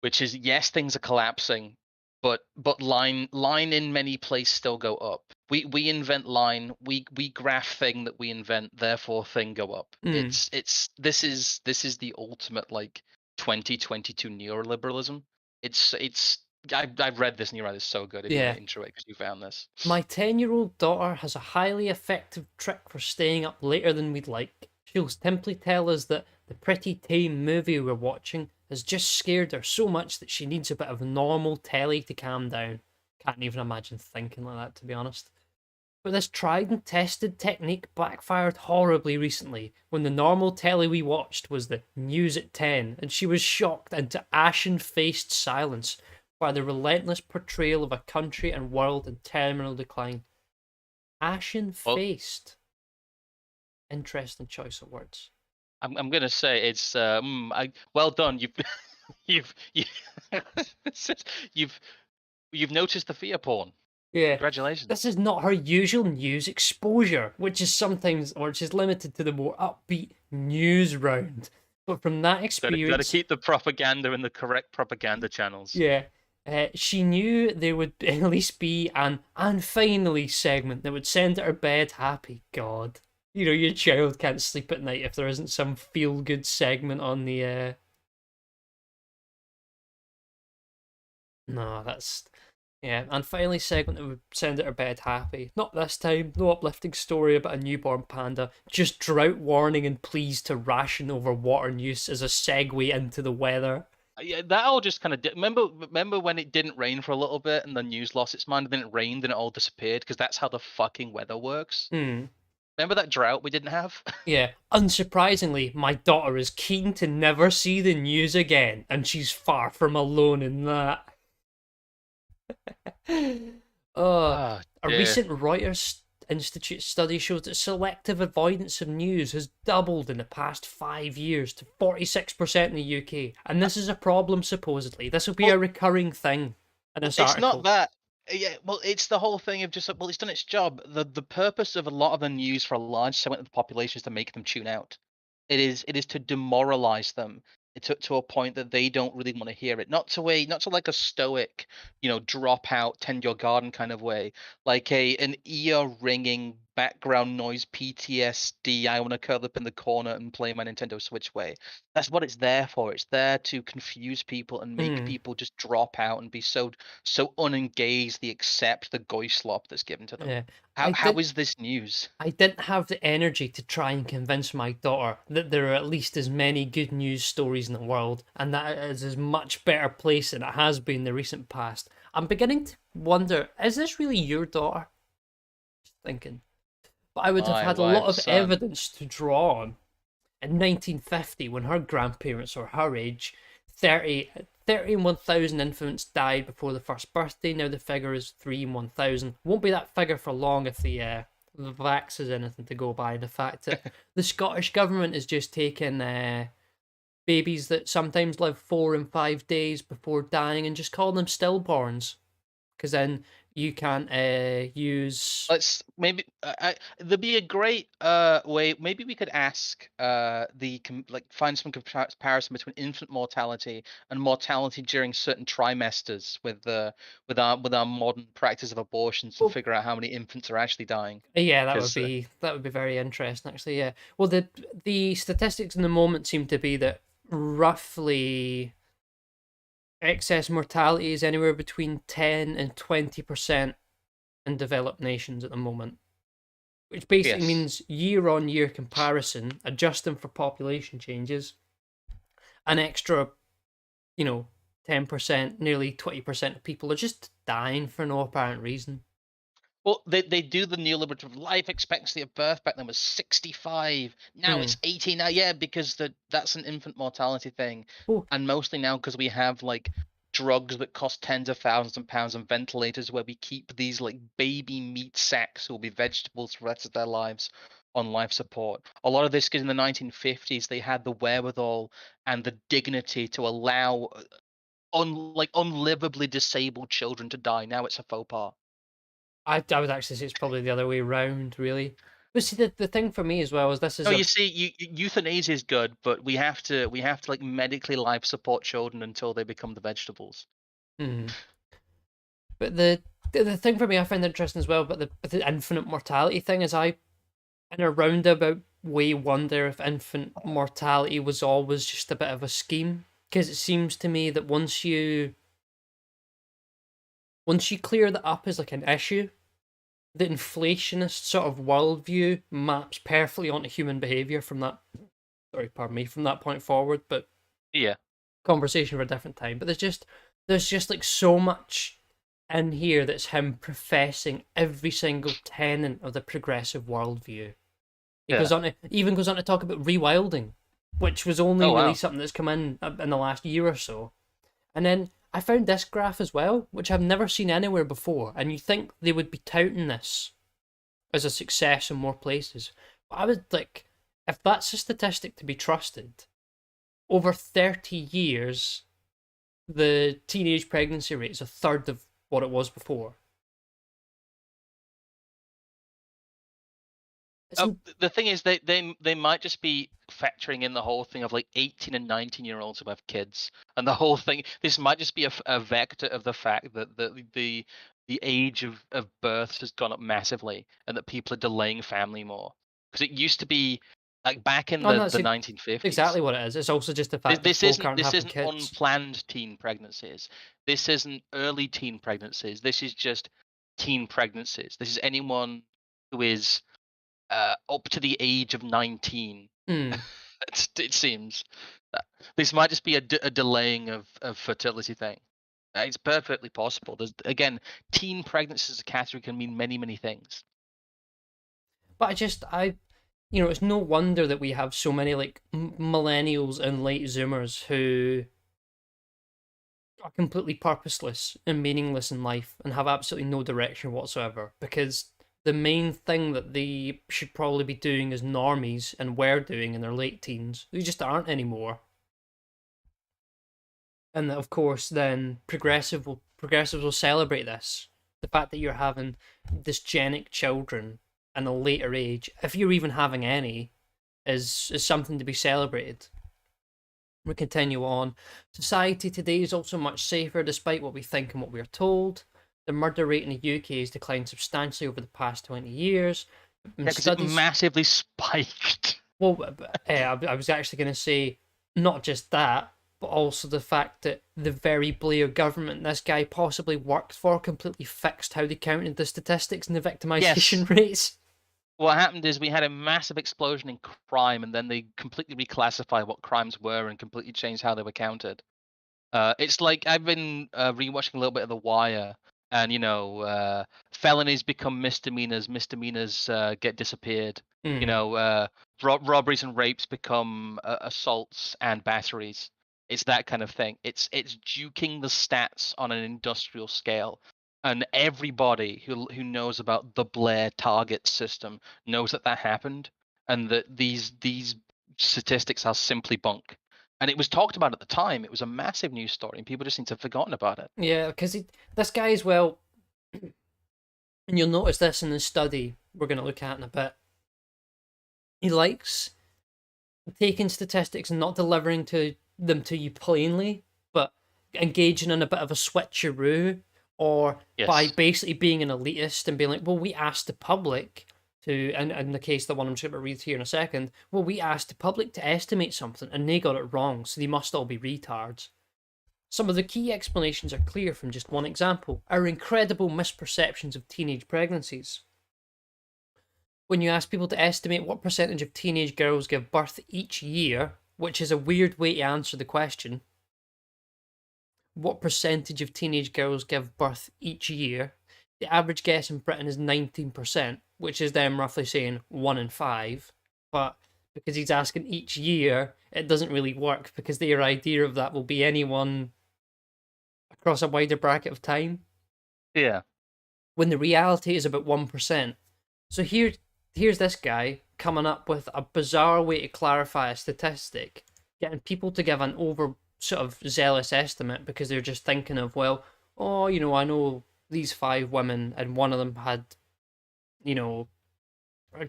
which is, yes, things are collapsing, but line in many places still go up. We invent line, we graph thing that we invent, therefore thing go up. This is the ultimate like 2022 neoliberalism. I've read this and you're right, it's so good if you want to intro it because you found this. My 10-year-old daughter has a highly effective trick for staying up later than we'd like. She'll simply tell us that the pretty tame movie we're watching has just scared her so much that she needs a bit of normal telly to calm down. Can't even imagine thinking like that, to be honest. But this tried and tested technique backfired horribly recently when the normal telly we watched was the news at 10, and she was shocked into ashen-faced silence by the relentless portrayal of a country and world in terminal decline. Ashen-faced. Interesting choice of words. I'm gonna say it's well done. You've noticed the fear porn. Yeah. Congratulations. This is not her usual news exposure, which is limited to the more upbeat news round. But from that experience, gotta keep the propaganda in the correct propaganda channels. Yeah. She knew there would at least be an "and finally" segment that would send her to bed happy. God. Your child can't sleep at night if there isn't some feel-good segment on the, No, that's... Yeah, and finally segment that would send her to bed happy. Not this time, no uplifting story about a newborn panda, just drought warning and pleas to ration over water use as a segue into the weather. Yeah, that all just kind of remember when it didn't rain for a little bit and the news lost its mind, and then it rained and it all disappeared because that's how the fucking weather works. Remember that drought we didn't have? Yeah, unsurprisingly, my daughter is keen to never see the news again, and she's far from alone in that. A recent Reuters Institute study shows that selective avoidance of news has doubled in the past 5 years to 46% in the UK, and this is a problem supposedly. This will be a recurring thing in this article. It's not that. Yeah, well, it's the whole thing of just well, it's done its job. The purpose of a lot of the news for a large segment of the population is to make them tune out. It is to demoralize them to a point that they don't really want to hear it. Not to like a stoic, drop out, tend your garden kind of way. Like an ear ringing background noise PTSD. I want to curl up in the corner and play my Nintendo Switch way. That's what it's there for. It's there to confuse people and make Mm, people just drop out and be so unengaged they accept the goy slop that's given to them. yeah. How I how did is this news? I didn't have the energy to try and convince my daughter that there are at least as many good news stories in the world, and that it is a much better place than it has been in the recent past. I'm beginning to wonder, is this really your daughter? Just thinking. But I would have My had a lot of wife's son. evidence to draw on. In 1950, when her grandparents were her age, 31,000 infants died before the first birthday. Now the figure is 3 in 1,000. Won't be that figure for long if the vax is anything to go by. The fact that the Scottish government is just taking babies that sometimes live 4 and 5 days before dying and just calling them stillborns, because then you can't use. Let's maybe there'd be a great way. Maybe we could ask like find some comparison between infant mortality and mortality during certain trimesters with our modern practice of abortions and Well, figure out how many infants are actually dying. yeah, Because that would be very interesting, actually. Yeah. Well, the statistics in the moment seem to be that roughly excess mortality is anywhere between 10 and 20% in developed nations at the moment, which basically yes, means year on year comparison, adjusting for population changes, an extra, 10%, nearly 20% of people are just dying for no apparent reason. well, they do the neoliberal life expectancy of birth back then was 65. Now Hmm. it's 80 now. Yeah, because that's an infant mortality thing, Oh, and mostly now because we have like drugs that cost tens of thousands of pounds and ventilators where we keep these like baby meat sacks who will be vegetables for the rest of their lives on life support. A lot of this because in the 1950s they had the wherewithal and the dignity to allow unlivably disabled children to die. Now it's a faux pas. I would actually say it's probably the other way around, really. But see, the thing for me as well is this is No, you a. see, euthanasia is good, but we have to like medically life support children until they become the vegetables. Hmm. But the thing for me I find interesting as well, but the infinite mortality thing is, I in a roundabout way wonder if infant mortality was always just a bit of a scheme, because it seems to me that once you clear that up as like an issue, the inflationist sort of worldview maps perfectly onto human behavior from that. Sorry, pardon me, from that point forward. But Yeah, conversation for a different time. But there's just like so much in here that's him professing every single tenet of the progressive worldview. He yeah. even goes on to talk about rewilding, which was only Oh really wow. something that's come in the last year or so. And then I found this graph as well, which I've never seen anywhere before. And you think they would be touting this as a success in more places. But I would like, if that's a statistic to be trusted, over 30 years, the teenage pregnancy rate is a third of what it was before. Isn't. The thing is, they might just be factoring in the whole thing of like 18 and 19-year-olds who have kids, and the whole thing. This might just be a vector of the fact that the age of births has gone up massively, and that people are delaying family more. Because it used to be like back in Oh, no, the that's 1950s. exactly what it is. It's also just the This, fact that this folk isn't aren't this having isn't kids. unplanned teen pregnancies. This isn't early teen pregnancies. This is just teen pregnancies. This is anyone who is up to the age of 19. Hmm. It seems. Uh, This might just be a delaying of fertility thing. It's perfectly possible. There's again, teen pregnancy as a category can mean many, many things. But it's no wonder that we have so many like millennials and late Zoomers who are completely purposeless and meaningless in life and have absolutely no direction whatsoever, because the main thing that they should probably be doing as normies and were doing in their late teens, they just aren't anymore. And that, of course, then progressives will celebrate this. The fact that you're having dysgenic children in a later age, if you're even having any, is something to be celebrated. We continue on. Society today is also much safer despite what we think and what we are told. The murder rate in the UK has declined substantially over the past 20 years. And Yeah, because it studies. massively spiked. Well, I was actually going to say not just that, but also the fact that the very Blair government this guy possibly worked for completely fixed how they counted the statistics and the Yes. victimization rates. What happened is we had a massive explosion in crime, and then they completely reclassified what crimes were and completely changed how they were counted. It's like I've been rewatching a little bit of The Wire, and felonies become misdemeanors, misdemeanors get disappeared. You Mm. know, robberies and rapes become assaults and batteries. It's that kind of thing. It's juking the stats on an industrial scale, and everybody who knows about the Blair target system knows that that happened, and that these statistics are simply bunk. And it was talked about at the time. It was a massive news story, and people just seem to have forgotten about it. Yeah, because this guy as well, and you'll notice this in the study we're going to look at in a bit. He likes taking statistics and not delivering them to you plainly, but engaging in a bit of a switcheroo, or by Yes. basically being an elitist and being like, well, we asked the public to, and in the case the one I'm just going to read here in a second, well, we asked the public to estimate something and they got it wrong, so they must all be retards. Some of the key explanations are clear from just one example: our incredible misperceptions of teenage pregnancies. When you ask people to estimate what percentage of teenage girls give birth each year, which is a weird way to answer the question, what percentage of teenage girls give birth each year, the average guess in Britain is 19%, which is them roughly saying 1 in 5. But because he's asking each year, it doesn't really work because their idea of that will be anyone across a wider bracket of time, Yeah. when the reality is about 1%. So here's this guy coming up with a bizarre way to clarify a statistic, getting people to give an over sort of zealous estimate because they're just thinking of, well, oh, I know these 5 women and one of them had, you know,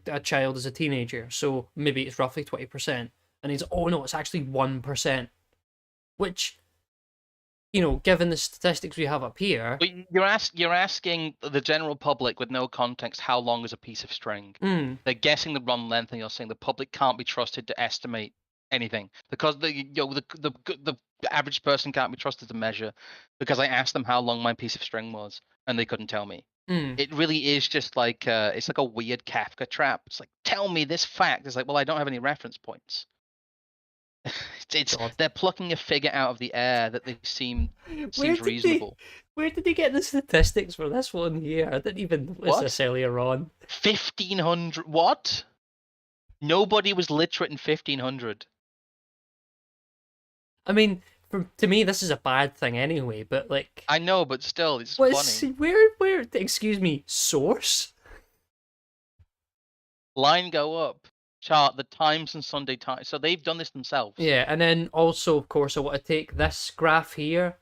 a child as a teenager, so maybe it's roughly 20%. And he's, oh no, it's actually 1%, which, given the statistics we have up here. But you're asking the general public with no context how long is a piece of string. Mm, They're guessing the wrong length, and you're saying the public can't be trusted to estimate anything because the average person can't be trusted to measure, because I asked them how long my piece of string was and they couldn't tell me. mm. It really is just like it's like a weird Kafka trap. It's like, tell me this fact. It's like, well, I don't have any reference points. It's God. they're plucking a figure out of the air that they Where seems did they reasonable. where did they get the statistics for this one here? I didn't even notice What? this earlier on. 1500? What? Nobody was literate in 1500. I mean, to me, this is a bad thing anyway. But like, I know, but still, it's what's funny. where? Excuse me, source? Line go up. Chart the Times and Sunday Times. So they've done this themselves. Yeah, and then also, of course, I want to take this graph here,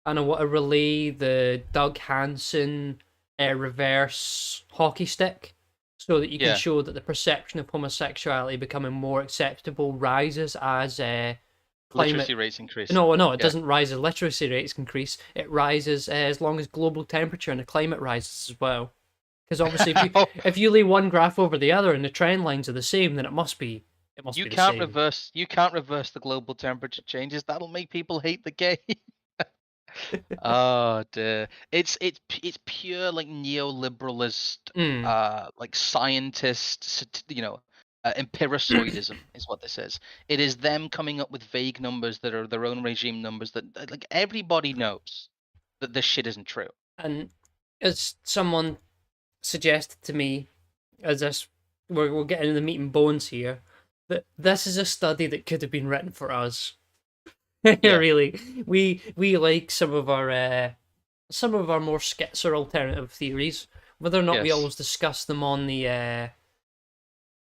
and I want to relay the Doug Hansen reverse hockey stick, so that you can Yeah. show that the perception of homosexuality becoming more acceptable rises as climate. Literacy rates increase. No, it Yeah. doesn't rise as literacy rates increase. It rises as long as global temperature and the climate rises as well. Because obviously, if you lay one graph over the other and the trend lines are the same, then it must be the same. You can't reverse the global temperature changes. That'll make people hate the game. Oh dear. It's pure like neoliberalist Mm. like scientist empiricoidism is what this is. It is them coming up with vague numbers that are their own regime numbers that like everybody knows that this shit isn't true. And as someone suggested to me, as this we're getting the meat and bones here, that this is a study that could have been written for us. Yeah. Really, we like some of our more schizo alternative theories. Whether or not we Yes. always discuss them on the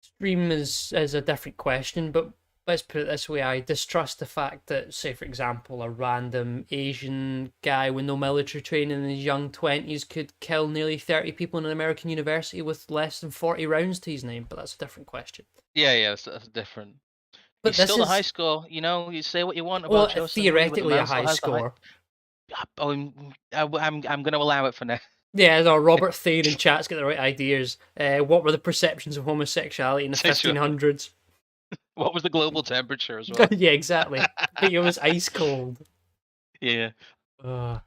stream is a different question, but let's put it this way: I distrust the fact that, say, for example, a random Asian guy with no military training in his young 20s could kill nearly 30 people in an American university with less than 40 rounds to his name. But that's a different question. Yeah, that's different. But He's this still the high is, score, you say what you want well, about Joseph Marie, but the theoretically a man still high has the high. score. Oh, I'm gonna allow it for now. Yeah, no, Robert Thane in chat's got the right ideas. What were the perceptions of homosexuality in the So sure. 1500s? What was the global temperature as well? Yeah, exactly. But it was ice cold. Yeah. Uh.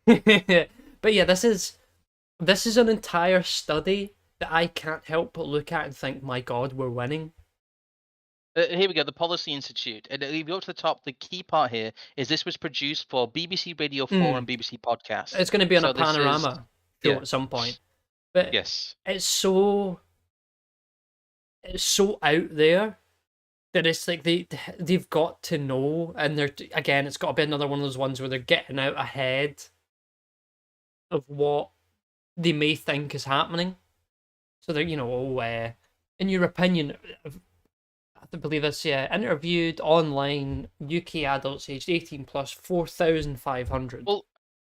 But yeah, this is an entire study that I can't help but look at and think, my God, we're winning. Here we go, the Policy Institute. And if you go to the top, the key part here is this was produced for BBC Radio 4 and BBC Podcast. It's going to be on a So this is, panorama show yeah, at some point. But yes. it's so out there that it's like they've got to know, and they're again, it's got to be another one of those ones where they're getting out ahead of what they may think is happening. So they're, in your opinion, I have to believe this, yeah, interviewed online UK adults aged 18 plus 4,500. Well,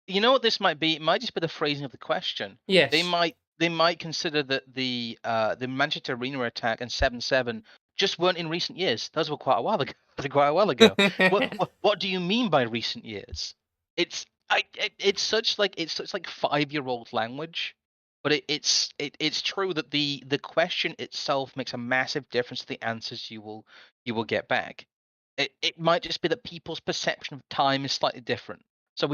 you know what this might be? It might just be the phrasing of the question. Yes. They might consider that the Manchester Arena attack and 7/7 just weren't in recent years. Those were quite a while ago. Quite a while ago. What do you mean by recent years? It's such like 5-year-old language, but it's true that the question itself makes a massive difference to the answers you will get back. It might just be that people's perception of time is slightly different. So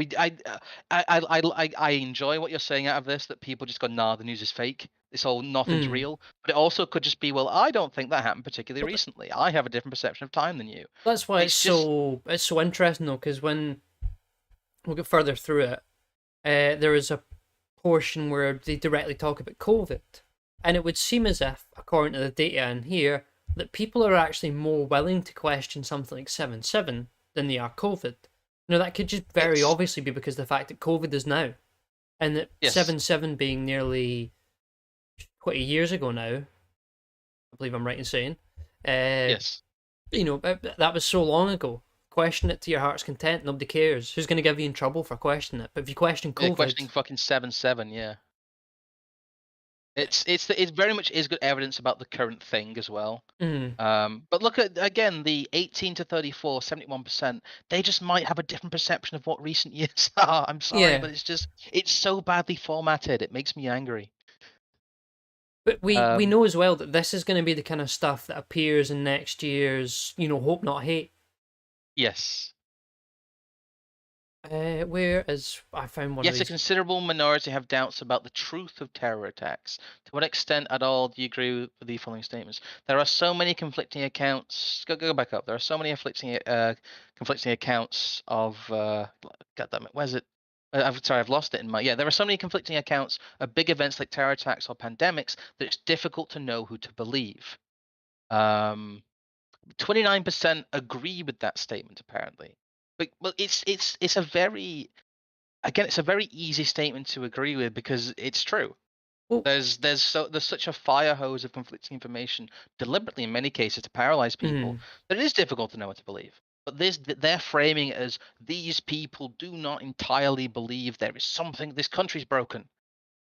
I enjoy what you're saying out of this, that people just go, nah, the news is fake. It's all nothing's real. But it also could just be, well, I don't think that happened particularly recently. I have a different perception of time than you. That's why It's just it's so interesting though, because when we'll get further through it, there is a portion where they directly talk about COVID, and it would seem as if, according to the data in here, that people are actually more willing to question something like 7/7 than they are COVID. Now that could just very obviously be because of the fact that COVID is now, and that 7/7 being nearly 20 years ago now, I believe I'm right in saying. yes. That was so long ago. Question it to your heart's content. Nobody cares. Who's going to give you in trouble for questioning it? But if you question COVID, questioning fucking 7/7, yeah. It very much is good evidence about the current thing as well. But look at again the 18 to 34, 71%. They just might have a different perception of what recent years are. I'm sorry, but it's so badly formatted. It makes me angry. But we know as well that this is going to be the kind of stuff that appears in next year's, Hope Not Hate. Yes. Where is I found one? Yes, of these. A considerable minority have doubts about the truth of terror attacks. To what extent at all do you agree with the following statements? There are so many conflicting accounts. Go back up. There are so many conflicting accounts of. God damn it! Where's it? I've lost it in my. Yeah, there are so many conflicting accounts of big events like terror attacks or pandemics that it's difficult to know who to believe. 29% agree with that statement apparently. But well, it's a very easy statement to agree with because it's true. Well, There's such a fire hose of conflicting information deliberately in many cases to paralyze people that it is difficult to know what to believe. But they're framing it as these people do not entirely believe there is something. This country's broken.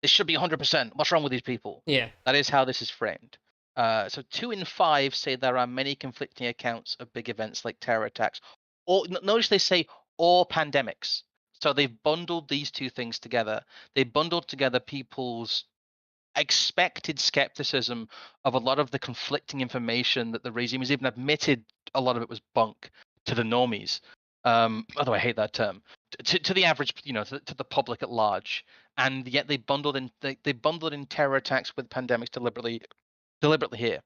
This should be 100%. What's wrong with these people? Yeah. That is how this is framed. So 2 in 5 say there are many conflicting accounts of big events like terror attacks, or notice they say or pandemics. So they've bundled these two things together. They bundled together people's expected skepticism of a lot of the conflicting information that the regime has even admitted a lot of it was bunk to the normies. Although I hate that term, to the average, to the public at large, and yet they bundled in terror attacks with pandemics deliberately here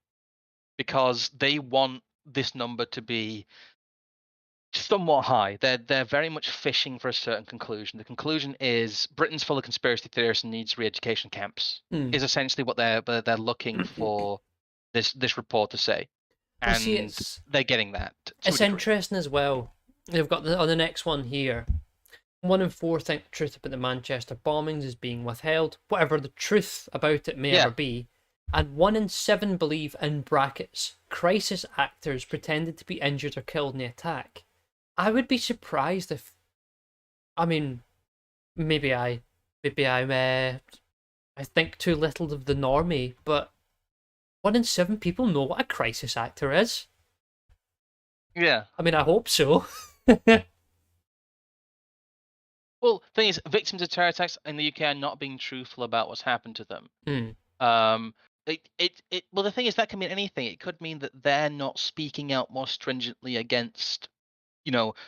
because they want this number to be somewhat high. They're very much fishing for a certain conclusion. The conclusion is Britain's full of conspiracy theorists and needs re-education camps. Is essentially what they're looking for this report to say, and they're getting that. It's interesting as well. They've got on the next one here. 1 in 4 think the truth about the Manchester bombings is being withheld, whatever the truth about it may ever be. And 1 in 7 believe, in brackets, crisis actors pretended to be injured or killed in the attack. I would be surprised if, I mean, maybe I think too little of the normie, but 1 in 7 people know what a crisis actor is. Yeah. I mean, I hope so. Well, thing is, victims of terror attacks in the UK are not being truthful about what's happened to them. Mm. Um, well, the thing is, that can mean anything. It could mean that they're not speaking out more stringently against,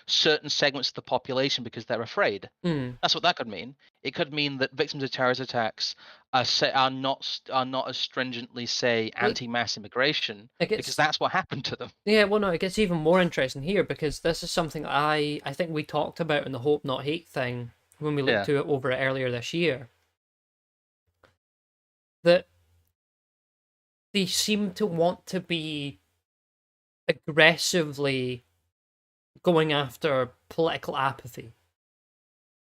certain segments of the population because they're afraid. Mm. That's what that could mean. It could mean that victims of terrorist attacks are not as stringently, say, Well, anti-mass immigration, it because gets that's what happened to them. yeah. Well, no, it gets even more interesting here because this is something I think we talked about in the hope not hate thing when we looked Yeah. to it over it earlier this year. That they seem to want to be aggressively going after political apathy.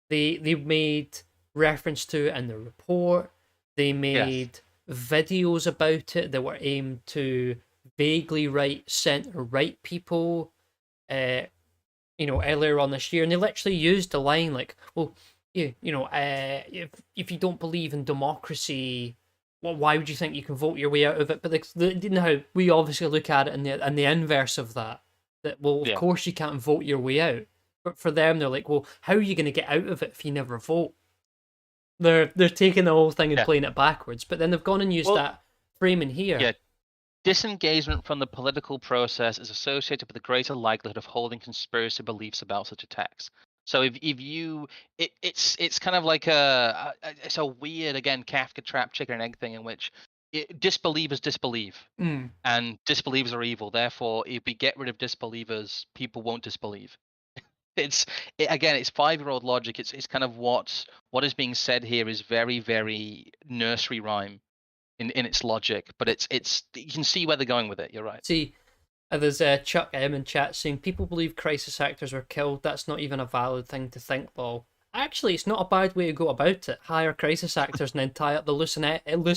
They made reference to it in the report. They Yes. made videos about it that were aimed to vaguely right center right people. Uh, earlier on this year, and they literally used the line like, "Well, if you don't believe in democracy, well, why would you think you can vote your way out of it?" But how we obviously look at it in the inverse of that. That well, of Yeah. course you can't vote your way out. But for them, they're like, "Well, how are you going to get out of it if you never vote?" They're taking the whole thing and Yeah. playing it backwards. But then they've gone and used Well, that framing yeah. here. Disengagement from the political process is associated with a greater likelihood of holding conspiracy beliefs about such attacks. So if you it's kind of like it's a weird, again, Kafka trap chicken and egg thing, in which disbelievers disbelieve, Mm. and disbelievers are evil. Therefore, if we get rid of disbelievers, people won't disbelieve. Again, it's 5-year-old logic. It's kind of what is being said here is very, very nursery rhyme in its logic, but it's you can see where they're going with it. You're right. See, there's Chuck M in chat saying people believe crisis actors were killed. That's not even a valid thing to think, lol. Actually, it's not a bad way to go about it. Hire crisis actors and then tie up the loose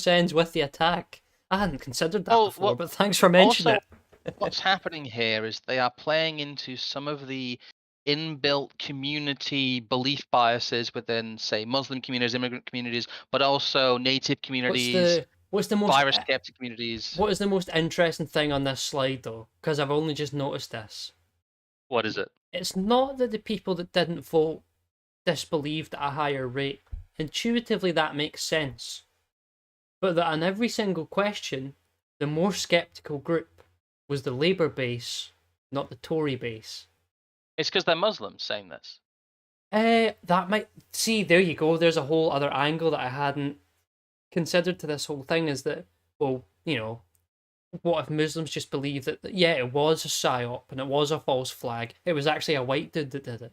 ends with the attack. I hadn't considered that before, Well, but thanks for mentioning also, it. what's happening here is they are playing into some of the inbuilt community belief biases within, say, Muslim communities, immigrant communities, but also native What's communities, the what's the most virus skeptic communities. what is the most interesting thing on this slide though? Because I've only just noticed this. What is it? It's not that the people that didn't vote disbelieved at a higher rate. Intuitively, that makes sense. But that on every single question, the more sceptical group was the Labour base, not the Tory base. It's because they're Muslims saying this. That might see. There you go. There's a whole other angle that I hadn't considered to this whole thing. Is that well, what if Muslims just believe that yeah, it was a psyop and it was a false flag. It was actually a white dude that did it.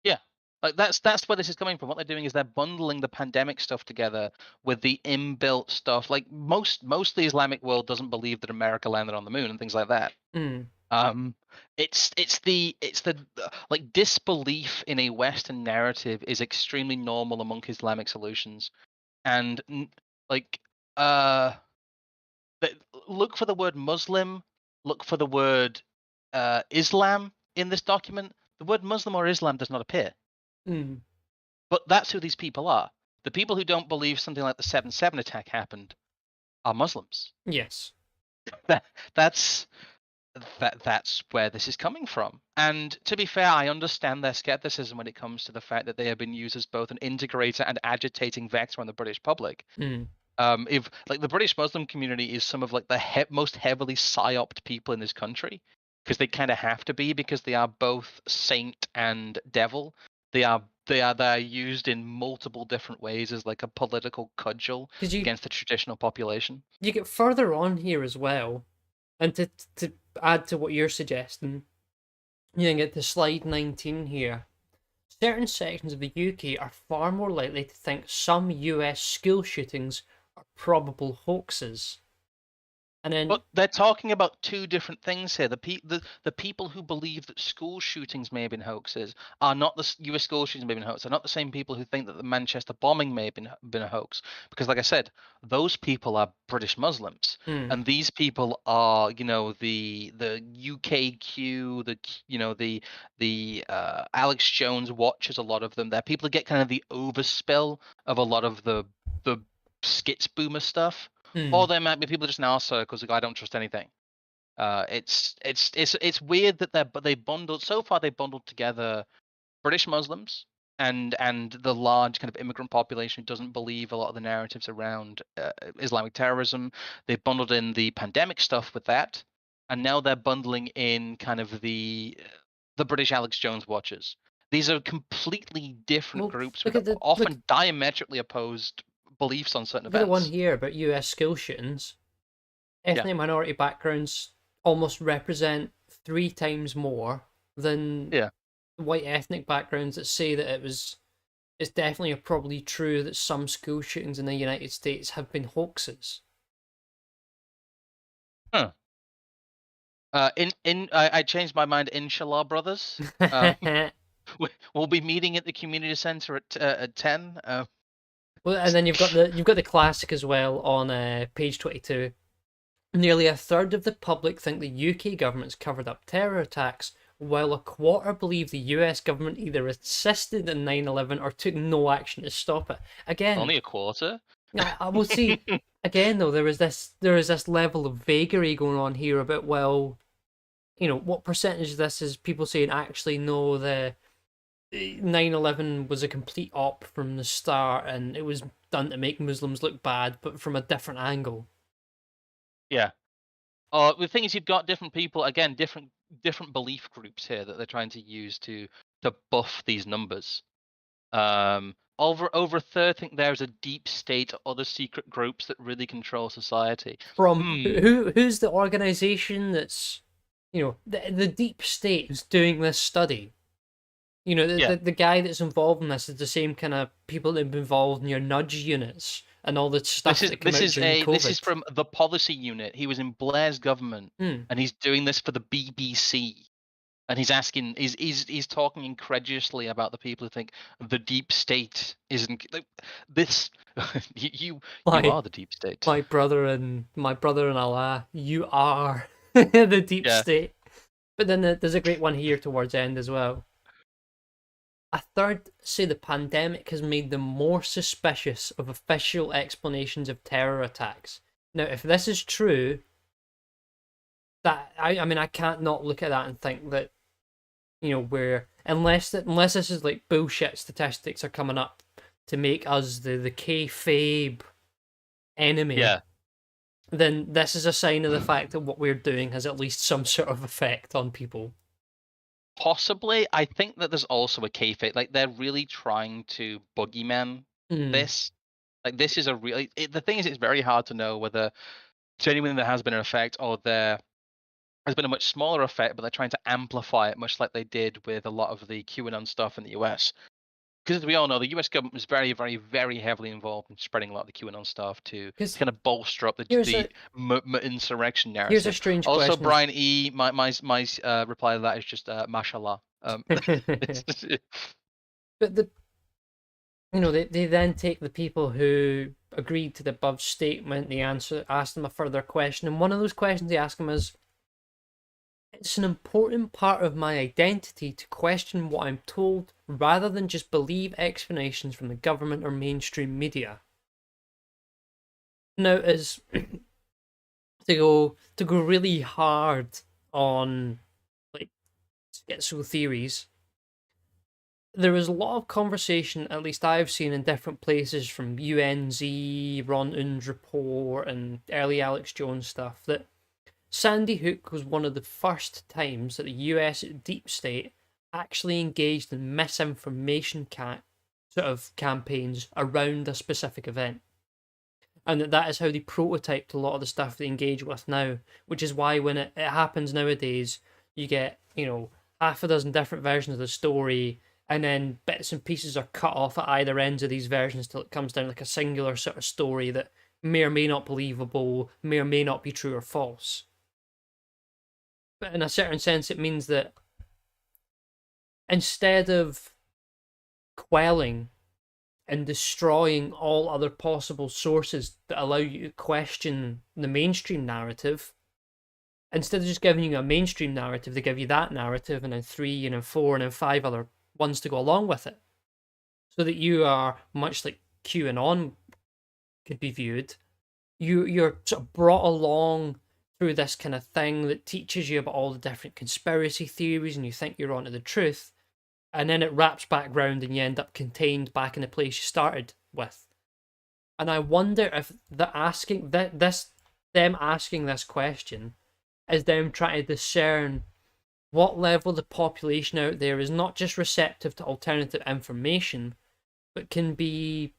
Yeah. Like that's where this is coming from. What they're doing is they're bundling the pandemic stuff together with the inbuilt stuff. Like most of the Islamic world doesn't believe that America landed on the moon and things like that. Mm. It's the like, disbelief in a Western narrative is extremely normal among Islamic solutions, and like uh, look for the word Muslim, look for the word Islam in this document. The word Muslim or Islam does not appear, Mm. but that's who these people are. The people who don't believe something like the 7/7 attack happened are Muslims. Yes. That that's that's where this is coming from. And to be fair, I understand their skepticism when it comes to the fact that they have been used as both an integrator and agitating vector on the British public. Mm. If like the British Muslim community is some of like the most heavily psyoped people in this country, because they kind of have to be, because they are both saint and devil. They are used in multiple different ways as like a political cudgel Because against the traditional population. you get further on here as well, and to add to what you're suggesting, you can get to slide 19 here. Certain sections of the UK are far more likely to think some US school shootings are probable hoaxes. And then, But they're talking about two different things here. The people who believe that school shootings may have been hoaxes are not the U.S. school shootings may have been hoaxes. They're not the same people who think that the Manchester bombing may have been a hoax. Because, like I said, those people are British Muslims, mm, and these people are, the UKQ, the Alex Jones watchers. A lot of them. They're people who get kind of the overspill of a lot of the skits boomer stuff. Or mm, there might be people just in our circles who go, I don't trust anything. It's weird that they bundled so far. They bundled together British Muslims and the large kind of immigrant population who doesn't believe a lot of the narratives around Islamic terrorism. They bundled in the pandemic stuff with that, and now they're bundling in kind of the British Alex Jones watchers. These are completely different Well, groups look with at the look often diametrically opposed beliefs on certain look at the one events. here about U.S. school shootings. Yeah. Ethnic minority backgrounds almost represent 3 times more than Yeah. white ethnic backgrounds that say that it's definitely probably true that some school shootings in the United States have been hoaxes. Huh. I changed my mind. Inshallah, brothers. Um, we'll be meeting at the community center at 10. Well, and then you've got the classic as well on page 22. Nearly a third of the public think the UK government's covered up terror attacks, while a quarter believe the US government either assisted in 9/11 or took no action to stop it. Again, Only a quarter. I will see. Again, though, there is this level of vagary going on here about, well, what percentage of this is people saying actually no, the 9/11 was a complete op from the start and it was done to make Muslims look bad, but from a different angle. Yeah. The thing is, you've got different people again, different belief groups here that they're trying to use to buff these numbers. Over a third think there's a deep state, other secret groups that really control society. From Hmm. who's the organization that's, the deep state is doing this study? The, Yeah. the the guy that's involved in this is the same kind of people that have been involved in your nudge units and all the stuff that came out during This is COVID. from the policy unit. He was in Blair's government, Hmm. and he's doing this for the BBC. And he's asking, he's talking incredulously about the people who think the deep state isn't like, this. You My are the deep state. my brother and Allah, you are the deep Yeah. state. But then there's a great one here towards the end as well. A third say the pandemic has made them more suspicious of official explanations of terror attacks. Now, if this is true, I mean I can't not look at that and think that, where unless this is like bullshit statistics are coming up to make us the kayfabe enemy, Yeah. then this is a sign of the fact that what we're doing has at least some sort of effect on people. Possibly. I think that there's also a kayfabe. Like they're really trying to boogeyman Mm. this. Like this is a really. The thing is, it's very hard to know whether genuinely there has been an effect or there has been a much smaller effect, but they're trying to amplify it, much like they did with a lot of the QAnon stuff in the US. Because as we all know, the US government was very, very, very heavily involved in spreading a lot of the QAnon stuff to Because kind of bolster up the here's the a insurrection here's a narrative. strange Also, question. Brian E, my reply to that is just mashallah. It's But they then take the people who agreed to the above statement, they ask them a further question, and one of those questions they ask them is, it's an important part of my identity to question what I'm told rather than just believe explanations from the government or mainstream media. Now, as to go really hard on like schizo theories, there is a lot of conversation, at least I've seen in different places from UNZ, Ron Un's report, and early Alex Jones stuff, that Sandy Hook was one of the first times that the US deep state actually engaged in misinformation sort of campaigns around a specific event. And that is how they prototyped a lot of the stuff they engage with now, which is why when it happens nowadays, you get, half a dozen different versions of the story, and then bits and pieces are cut off at either ends of these versions till it comes down like a singular sort of story that may or may not believable, may or may not be true or false. But in a certain sense, it means that instead of quelling and destroying all other possible sources that allow you to question the mainstream narrative, instead of just giving you a mainstream narrative, they give you that narrative and then 3 and then 4 and then 5 other ones to go along with it. So that you are, much like QAnon could be viewed, you're sort of brought along through this kind of thing that teaches you about all the different conspiracy theories and you think you're onto the truth. and then it wraps back round and you end up contained back in the place you started with. And I wonder if them asking this question is them trying to discern what level of the population out there is not just receptive to alternative information, but can be,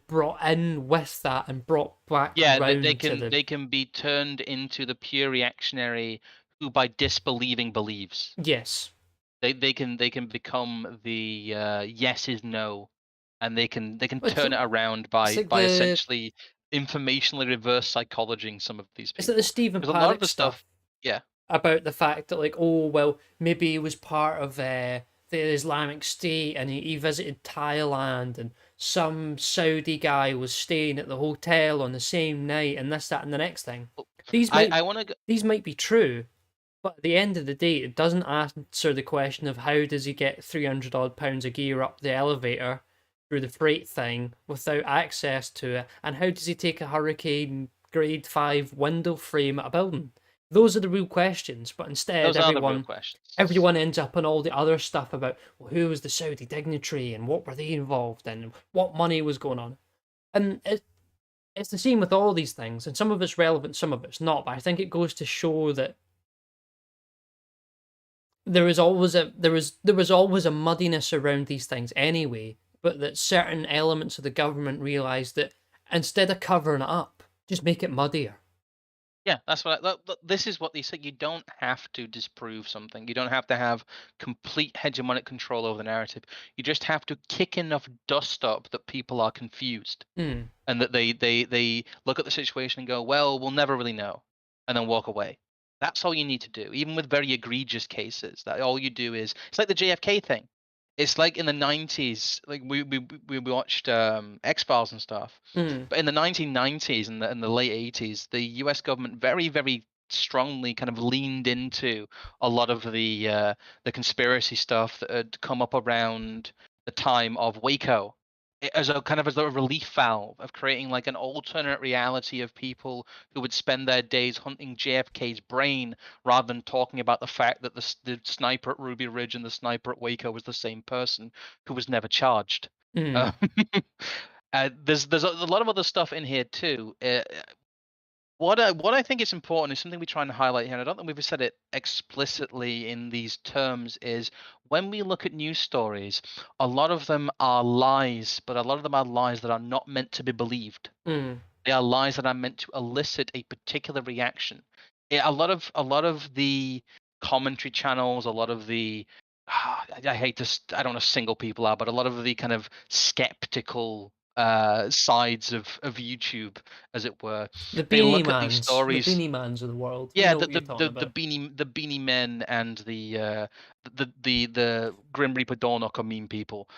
brought in with that and brought back Yeah, round to the. they can be turned into the pure reactionary who, by disbelieving, believes. Yes. They can become the yes is no, and they can It's, turn it around it's like by the essentially informationally reverse psychologing some of these it's like the people. Stephen Because a lot of Paddock the stuff, stuff yeah, about the fact that, like, oh well, maybe he was part of the Islamic State and he visited Thailand and some Saudi guy was staying at the hotel on the same night and this, that, and the next thing. Well, These might I want to. these might be true, but at the end of the day, it doesn't answer the question of how does he get 300 odd pounds of gear up the elevator through the freight thing without access to it, and how does he take a hurricane grade 5 window frame at a building? Those are the real questions, but instead Those are the real everyone questions. everyone ends up on all the other stuff about, well, who was the Saudi dignitary and what were they involved in and what money was going on. And it's the same with all these things, and some of it's relevant, some of it's not, but I think it goes to show that there was always a muddiness around these things anyway, but that certain elements of the government realized that instead of covering it up, just make it muddier. Yeah, that's what. This is what they say. You don't have to disprove something. You don't have to have complete hegemonic control over the narrative. You just have to kick enough dust up that people are confused, Hmm. and that they look at the situation and go, "Well, we'll never really know," and then walk away. That's all you need to do. Even with very egregious cases, that all you do is it's like the JFK thing. It's like in the 90s, like we watched X-Files and stuff. Hmm. But in the 1990s and the late 80s, the US government very strongly kind of leaned into a lot of the conspiracy stuff that had come up around the time of Waco, as a kind of as a relief valve of creating like an alternate reality of people who would spend their days hunting JFK's brain rather than talking about the fact that the sniper at Ruby Ridge and the sniper at Waco was the same person who was never charged. Hmm. Uh, there's a lot of other stuff in here too. What I think is important is something we try and highlight here, and I don't think we've said it explicitly in these terms, is when we look at news stories, a lot of them are lies, but a lot of them are lies that are not meant to be believed. Hmm. They are lies that are meant to elicit a particular reaction. A lot of the commentary channels, a lot of the I hate to I don't know single people are, but a lot of the kind of skeptical sides of YouTube, as it were, they look at these The stories. beanie mans of the world. You Yeah, know what you're talking the about. beanie men and the Grim Reaper door knocker meme people.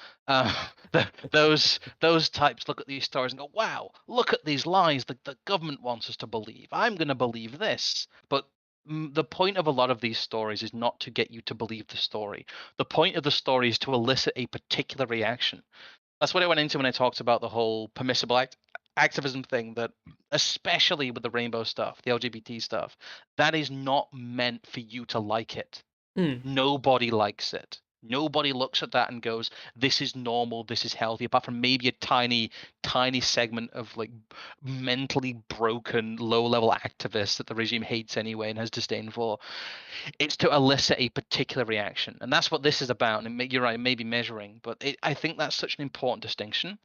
Those types look at these stories and go, "Wow, look at these lies that the government wants us to believe. I'm going to believe this." But the point of a lot of these stories is not to get you to believe the story. The point of the story is to elicit a particular reaction. That's what I went into when I talked about the whole permissible activism thing, that especially with the rainbow stuff, the LGBT stuff, that is not meant for you to like it. Hmm. Nobody likes it. Nobody looks at that and goes, "This is normal, this is healthy," apart from maybe a tiny segment of like mentally broken low-level activists that the regime hates anyway and has disdain for. It's to elicit a particular reaction, and that's what this is about. And you're right, maybe measuring, but I think that's such an important distinction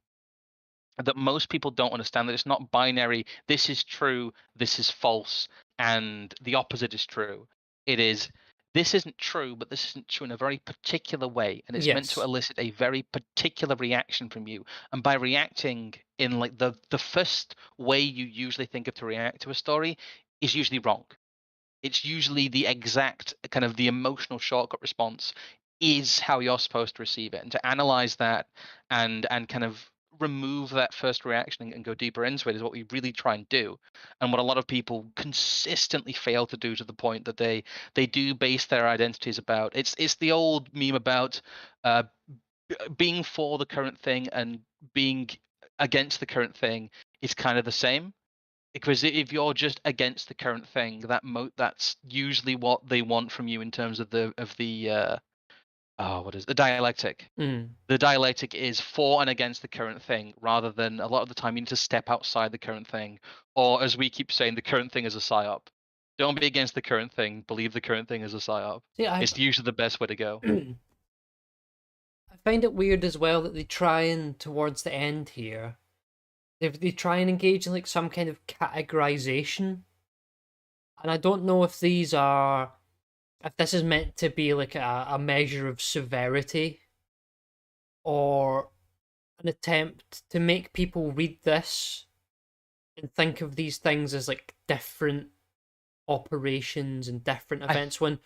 that most people don't understand, that it's not binary. This is true, this is false, and the opposite is true. It is, this isn't true, but this isn't true in a very particular way, and it's meant to Yes. elicit a very particular reaction from you. And by reacting in like the first way you usually think of to react to a story is usually wrong. It's usually the exact kind of the emotional shortcut response is how you're supposed to receive it. And to analyze that and kind of remove that first reaction and go deeper into it is what we really try and do, and what a lot of people consistently fail to do, to the point that they do base their identities about. It's the old meme about uh being for the current thing and being against the current thing is kind of the same, because if you're just against the current thing, that's usually what they want from you in terms of the what is the dialectic? Mm. The dialectic is for and against the current thing, rather than a lot of the time you need to step outside the current thing, or as we keep saying, the current thing is a psyop. Don't be against the current thing. Believe the current thing is a psyop. See, It's usually the best way to go. I find it weird as well that they try and towards the end here, they try and engage in like some kind of categorization, and I don't know if if this is meant to be like a measure of severity or an attempt to make people read this and think of these things as like different operations and different I events when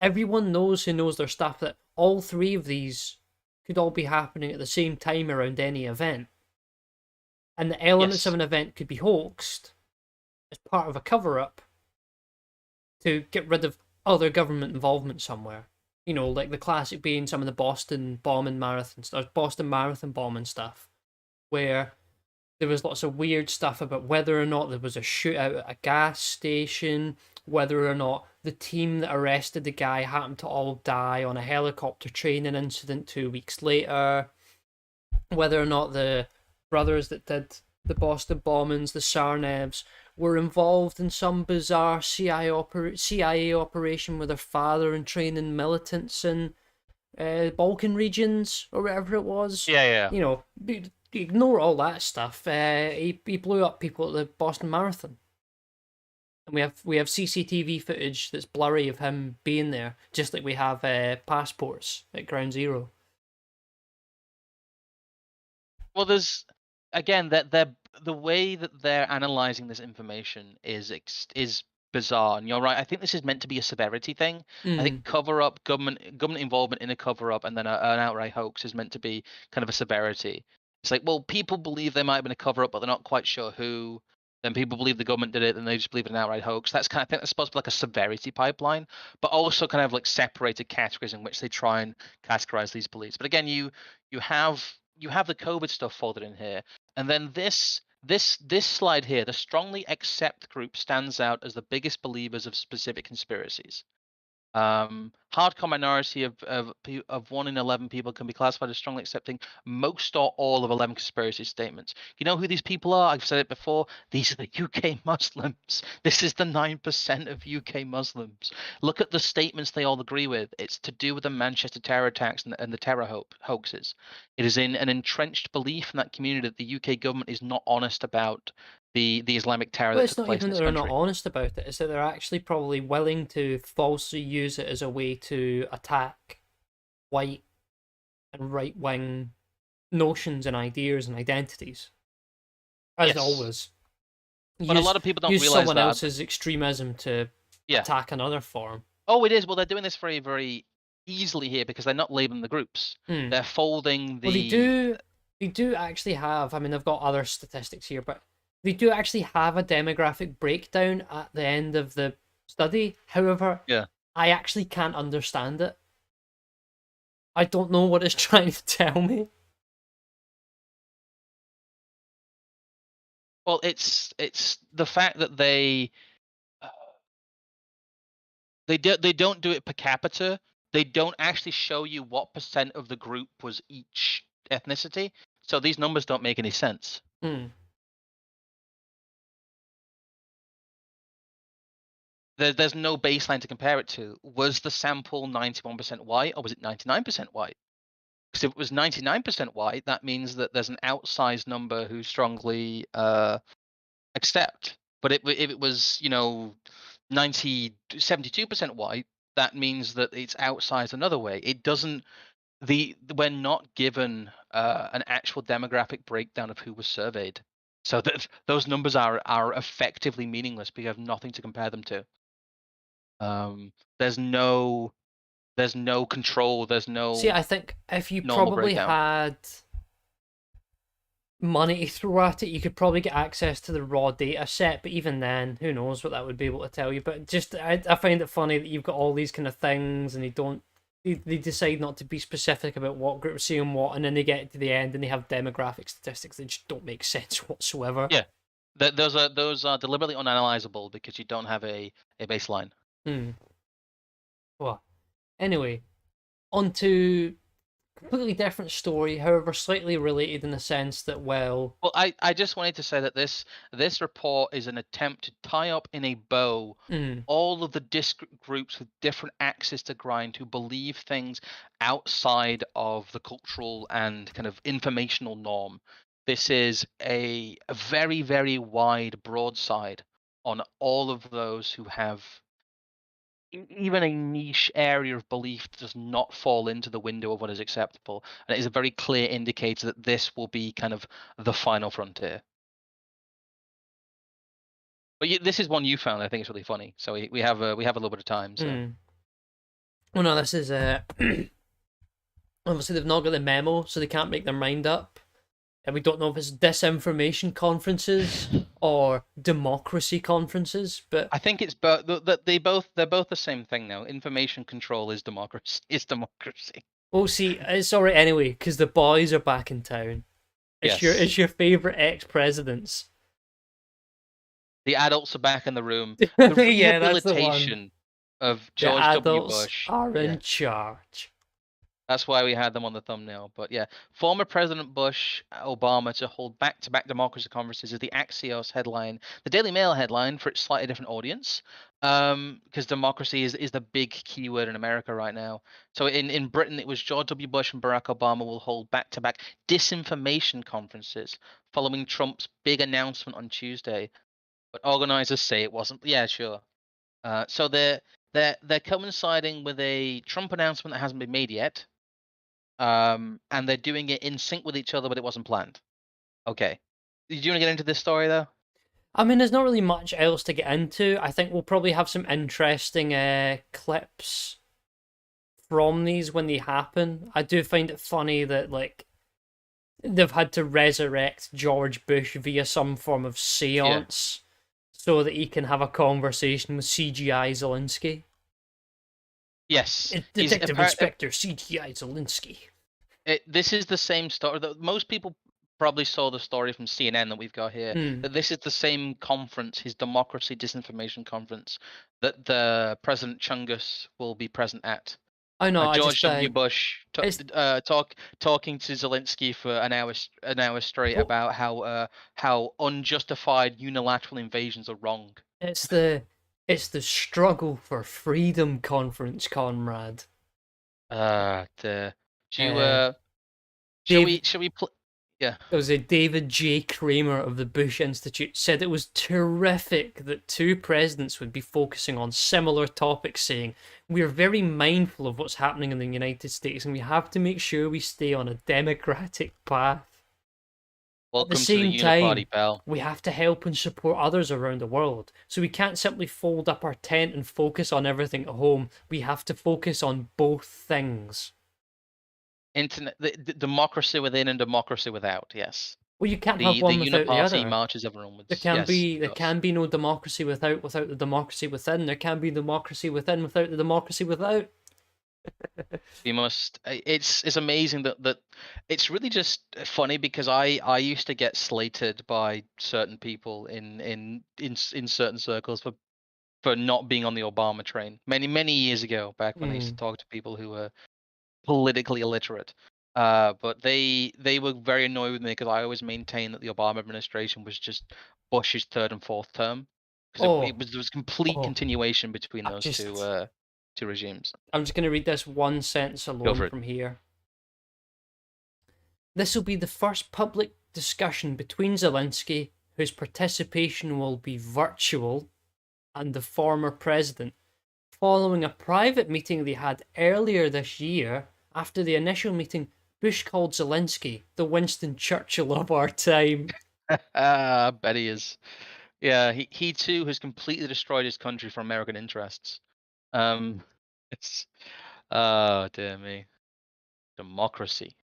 everyone knows who knows their stuff that all three of these could all be happening at the same time around any event. And the elements of yes, an event could be hoaxed as part of a cover up to get rid of other government involvement somewhere. You know, like the classic being some of the Boston bombing marathon stuff, Boston Marathon bombing stuff, where there was lots of weird stuff about whether or not there was a shootout at a gas station, whether or not the team that arrested the guy happened to all die on a helicopter training incident 2 weeks later, whether or not the brothers that did the Boston bombings, the Sarnevs, were involved in some bizarre CIA operation with their father and training militants in Balkan regions or whatever it was. yeah, yeah. You know, ignore all that stuff. He blew up people at the Boston Marathon, and we have CCTV footage that's blurry of him being there, just like we have passports at Ground Zero. Well, there's again that they're the way that they're analyzing this information is bizarre, and you're right. I think this is meant to be a severity thing. I think Mm. cover up government involvement in a cover up and then an outright hoax is meant to be kind of a severity. It's like, well, people believe there might have been a cover up, but they're not quite sure who. Then people believe the government did it, and they just believe it an outright hoax. That's kind of I think that's supposed to be like a severity pipeline, but also kind of like separated categories in which they try and categorize these beliefs. But again, you have you have the COVID stuff folded in here, and then this slide here, the strongly accept group stands out as the biggest believers of specific conspiracies. Hardcore minority of 1 in 11 people can be classified as strongly accepting most or all of 11 conspiracy statements. You know who these people are? I've said it before. These are the UK Muslims. This is the 9% of UK Muslims. Look at the statements they all agree with. It's to do with the Manchester terror attacks and the terror hoaxes. It is in an entrenched belief in that community that the UK government is not honest about the Islamic terror Well, that it's took not place in even that this they're not country. honest about it, it's that they're actually probably willing to falsely use it as a way to attack white and right wing notions and ideas and identities. As Yes. always. But a Use lot of people don't use realize someone that. else's extremism to Yeah. attack another form. Oh, it is. Well, they're doing this very, very easily here because they're not labeling the groups. Hmm. They're folding Well, the. they do actually have. I mean, I've got other statistics here, but they do actually have a demographic breakdown at the end of the study. However, Yeah. I actually can't understand it. I don't know what it's trying to tell me. Well, it's the fact that they don't do it per capita. They don't actually show you what percent of the group was each ethnicity. So these numbers don't make any sense. Hmm. There's no baseline to compare it to. Was the sample 91% white or was it 99% white? Because if it was 99% white, that means that there's an outsized number who strongly accept. But if it was, 72% white, that means that it's outsized another way. It doesn't. We're not given an actual demographic breakdown of who was surveyed, so that those numbers are effectively meaningless because you have nothing to compare them to. There's no control. There's See, no I think if you normal probably breakdown. had money to throw at it, you could probably get access to the raw data set. But even then, who knows what that would be able to tell you. But just, I find it funny that you've got all these kind of things and they decide not to be specific about what group see and what, and then they get to the end and they have demographic statistics that just don't make sense whatsoever. Yeah, those are deliberately unanalyzable because you don't have a baseline. Hmm. Well, anyway, onto completely different story, however slightly related in the sense that, well, Well, I just wanted to say that this report is an attempt to tie up in a bow mm, all of the disparate groups with different axes to grind who believe things outside of the cultural and kind of informational norm. This is a very, very wide broadside on all of those who have even a niche area of belief does not fall into the window of what is acceptable. And it is a very clear indicator that this will be kind of the final frontier. But this is one you found. I think it's really funny. So we have a little bit of time. So well, no, this is obviously they've not got the memo, so they can't make their mind up. And we don't know if it's disinformation conferences or democracy conferences, but I think it's both. That they're both the same thing now. Information control is democracy. Is democracy. we'll see. It's alright anyway, because the boys are back in town. Yes. It's your favorite ex-presidents. The adults are back in the room. The Yeah, that's the one. rehabilitation of The George W. adults Bush. are in Yeah. charge. That's why we had them on the thumbnail. But yeah, former President Bush, Obama to hold back-to-back democracy conferences is the Axios headline, the Daily Mail headline for its slightly different audience, because democracy is the big keyword in America right now. So in Britain, it was George W. Bush and Barack Obama will hold back-to-back disinformation conferences following Trump's big announcement on Tuesday. But organizers say it wasn't. Yeah, sure. So they're coinciding with a Trump announcement that hasn't been made yet. And they're doing it in sync with each other, but it wasn't planned. Okay. Do you want to get into this story though? I mean, there's not really much else to get into. I think we'll probably have some interesting clips from these when they happen. I do find it funny that, like, they've had to resurrect George Bush via some form of seance so that he can have a conversation with CGI Zelensky. Yes. Detective Inspector CGI Zelensky. This is the same story that most people probably saw the story from CNN that we've got here. That this is the same conference, his democracy disinformation conference, that the President Chungus will be present at. I know. George W. Bush talking to Zelensky for an hour straight about how unjustified unilateral invasions are wrong. It's the struggle for freedom conference, comrade. Shall we play? Yeah. It was a David J. Kramer of the Bush Institute said it was terrific that two presidents would be focusing on similar topics, saying, "We are very mindful of what's happening in the United States and we have to make sure we stay on a democratic path. Welcome At the same to the time, Uniparty, pal. we have to help and support others around the world. So we can't simply fold up our tent and focus on everything at home. We have to focus on both things." The democracy within and democracy without. Yes. Well, you can't have one without the other. Marches everyone with. There can be no democracy without the democracy within. There can be democracy within without the democracy without. We must. It's amazing that it's really just funny because I used to get slated by certain people in certain circles for not being on the Obama train many years ago, back when I used to talk to people who were politically illiterate. But they were very annoyed with me because I always maintained that the Obama administration was just Bush's third and fourth term, because there was complete continuation between those two regimes. I'm just going to read this one sentence alone from here. This will be the first public discussion between Zelensky, whose participation will be virtual, and the former president, following a private meeting they had earlier this year. After the initial meeting, Bush called Zelensky the Winston Churchill of our time. I bet he is. Yeah, he too has completely destroyed his country for American interests. It's dear me. Democracy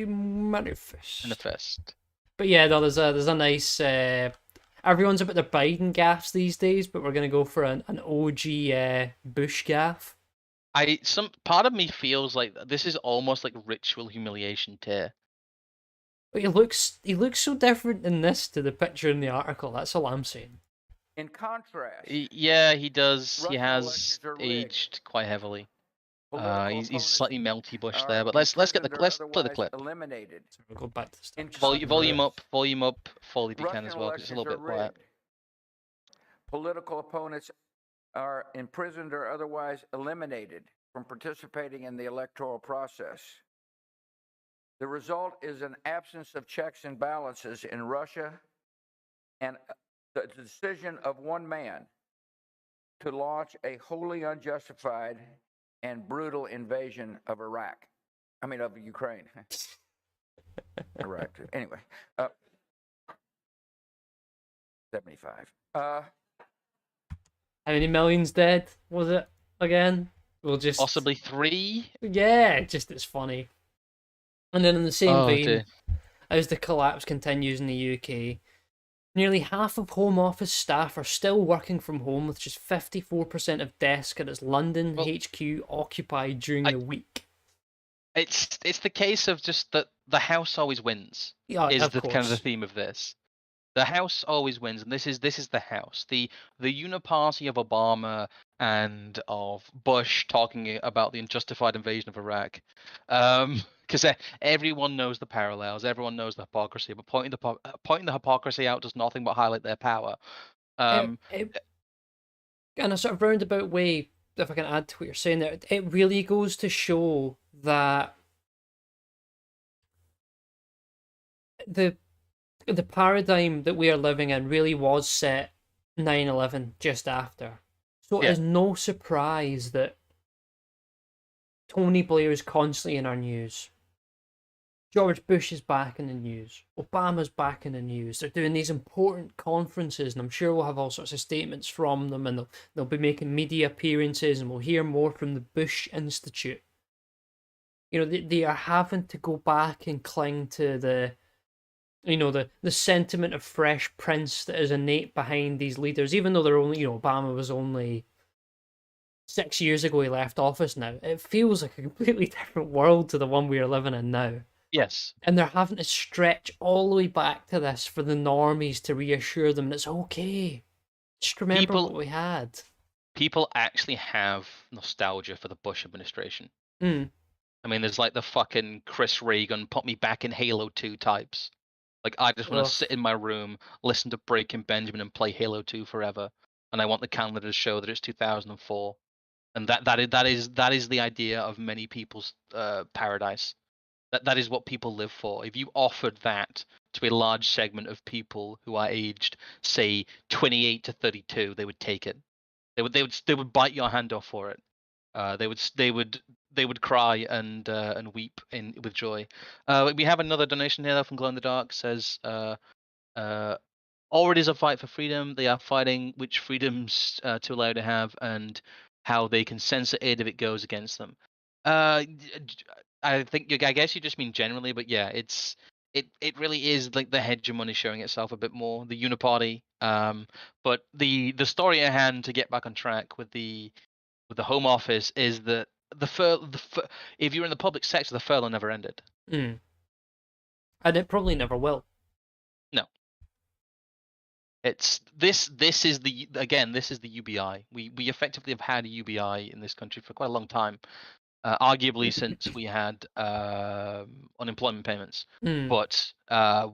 manifest. But yeah, no, there's a nice everyone's about their Biden gaffes these days, but we're gonna go for an OG Bush gaff. Some part of me feels like this is almost like ritual humiliation tier. But he looks so different in this to the picture in the article. That's all I'm saying. In contrast, yeah, he does. He has aged quite heavily. Political He's opponents slightly melty bush there, are but let's get imprisoned or let's play the otherwise clip. eliminated. So we'll go back to the start. Volume up, fully if you can Russian as well, because it's a elections little are bit quiet. rigged. Political opponents are imprisoned or otherwise eliminated from participating in the electoral process. The result is an absence of checks and balances in Russia and the decision of one man to launch a wholly unjustified and brutal invasion of Iraq. I mean, of Ukraine. Iraq, too. Anyway, 75. How many millions dead was it again? We'll just Possibly 3. Yeah, just it's funny. And then in the same vein, dear. as the collapse continues in the UK, nearly half of Home Office staff are still working from home, with just 54% of desks at its London HQ occupied during the week. It's the case of just that the house always wins. Yeah, is of the course. kind of the theme of this. The house always wins, and this is the house. The uniparty of Obama and of Bush talking about the unjustified invasion of Iraq, because everyone knows the parallels, everyone knows the hypocrisy, but pointing the hypocrisy out does nothing but highlight their power. In a sort of roundabout way, if I can add to what you're saying there, it really goes to show that the paradigm that we are living in really was set 9/11 just after. So it is no surprise that Tony Blair is constantly in our news. George Bush is back in the news. Obama's back in the news. They're doing these important conferences, and I'm sure we'll have all sorts of statements from them, and they'll be making media appearances, and we'll hear more from the Bush Institute. You know, they are having to go back and cling to the sentiment of Fresh Prince that is innate behind these leaders, even though they're only, Obama was only 6 years ago he left office now. It feels like a completely different world to the one we are living in now. Yes. And they're having to stretch all the way back to this for the normies to reassure them that it's okay. Just remember what we had. People actually have nostalgia for the Bush administration. I mean, there's like the fucking Chris Reagan, put me back in Halo 2 types. Like, I just want to sit in my room, listen to Breaking Benjamin, and play Halo 2 forever. And I want the calendar to show that it's 2004. And that is the idea of many people's paradise. That is what people live for. If you offered that to a large segment of people who are aged, say, 28 to 32, they would take it. They would bite your hand off for it. They would cry and weep with joy. We have another donation here though from Glow in the Dark. Says, already is a fight for freedom. They are fighting which freedoms to allow to have and how they can censor it if it goes against them. I guess you just mean generally, but yeah, it really is like the hegemony showing itself a bit more, the uniparty. But the story at hand, to get back on track with the Home Office, is that if you're in the public sector, the furlough never ended. And it probably never will. No. It's this is the UBI. We effectively have had a UBI in this country for quite a long time. Arguably since we had unemployment payments, but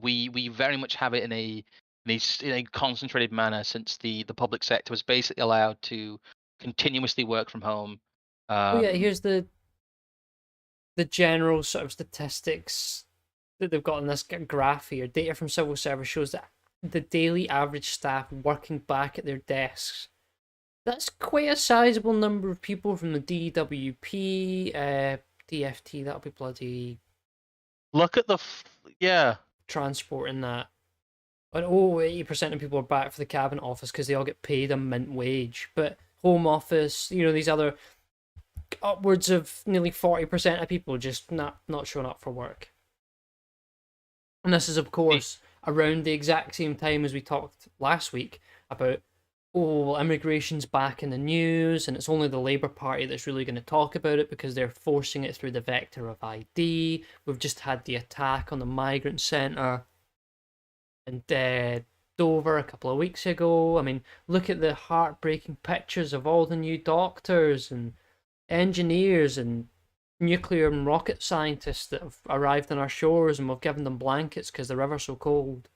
we very much have it in a concentrated manner since the public sector was basically allowed to continuously work from home. Here's the general sort of statistics that they've got in this graph here. Data from civil service shows that the daily average staff working back at their desks, that's quite a sizable number of people from the DWP, DFT, that'll be bloody... Look at the... transporting that. And 80% of people are back for the Cabinet Office because they all get paid a mint wage. But Home Office, these other... upwards of nearly 40% of people just not showing up for work. And this is, of course, around the exact same time as we talked last week about immigration's back in the news, and it's only the Labour Party that's really going to talk about it because they're forcing it through the vector of ID. We've just had the attack on the migrant centre in Dover a couple of weeks ago. I mean, look at the heartbreaking pictures of all the new doctors and engineers and nuclear and rocket scientists that have arrived on our shores, and we've given them blankets because they're ever so cold.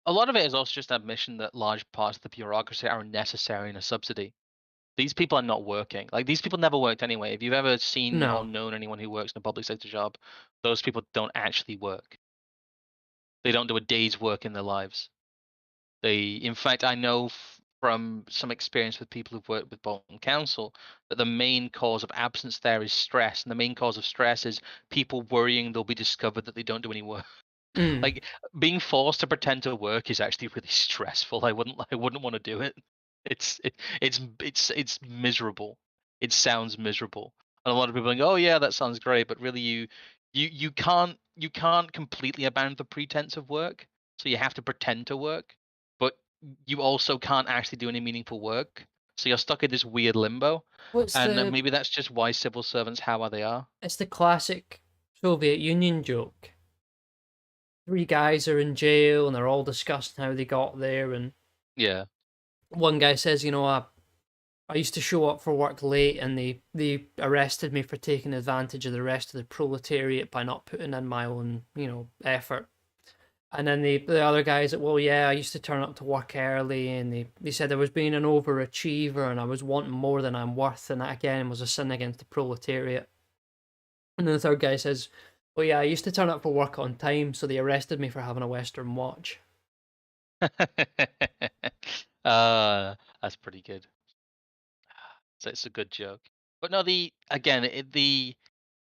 A lot of it is also just admission that large parts of the bureaucracy are unnecessary in a subsidy. These people are not working. Like, these people never worked anyway. If you've ever seen or No. known anyone who works in a public sector job, those people don't actually work. They don't do a day's work in their lives. In fact, I know from some experience with people who've worked with Bolton Council that the main cause of absence there is stress, and the main cause of stress is people worrying they'll be discovered that they don't do any work. Mm. Like, being forced to pretend to work is actually really stressful. I wouldn't want to do it. It's miserable. It sounds miserable. And a lot of people think, "Oh yeah, that sounds great," but really you can't completely abandon the pretense of work. So you have to pretend to work, but you also can't actually do any meaningful work. So you're stuck in this weird limbo. What's And the? maybe that's just why civil servants how they are. It's the classic Soviet Union joke. Three guys are in jail and they're all discussing how they got there, and Yeah. one guy says, I used to show up for work late and they arrested me for taking advantage of the rest of the proletariat by not putting in my own, effort. And then the other guys that, well, yeah, I used to turn up to work early, and they said I was being an overachiever and I was wanting more than I'm worth, and that again was a sin against the proletariat. And then the third guy says, well, yeah, I used to turn up for work on time, so they arrested me for having a Western watch. That's pretty good. So it's a good joke. But no, the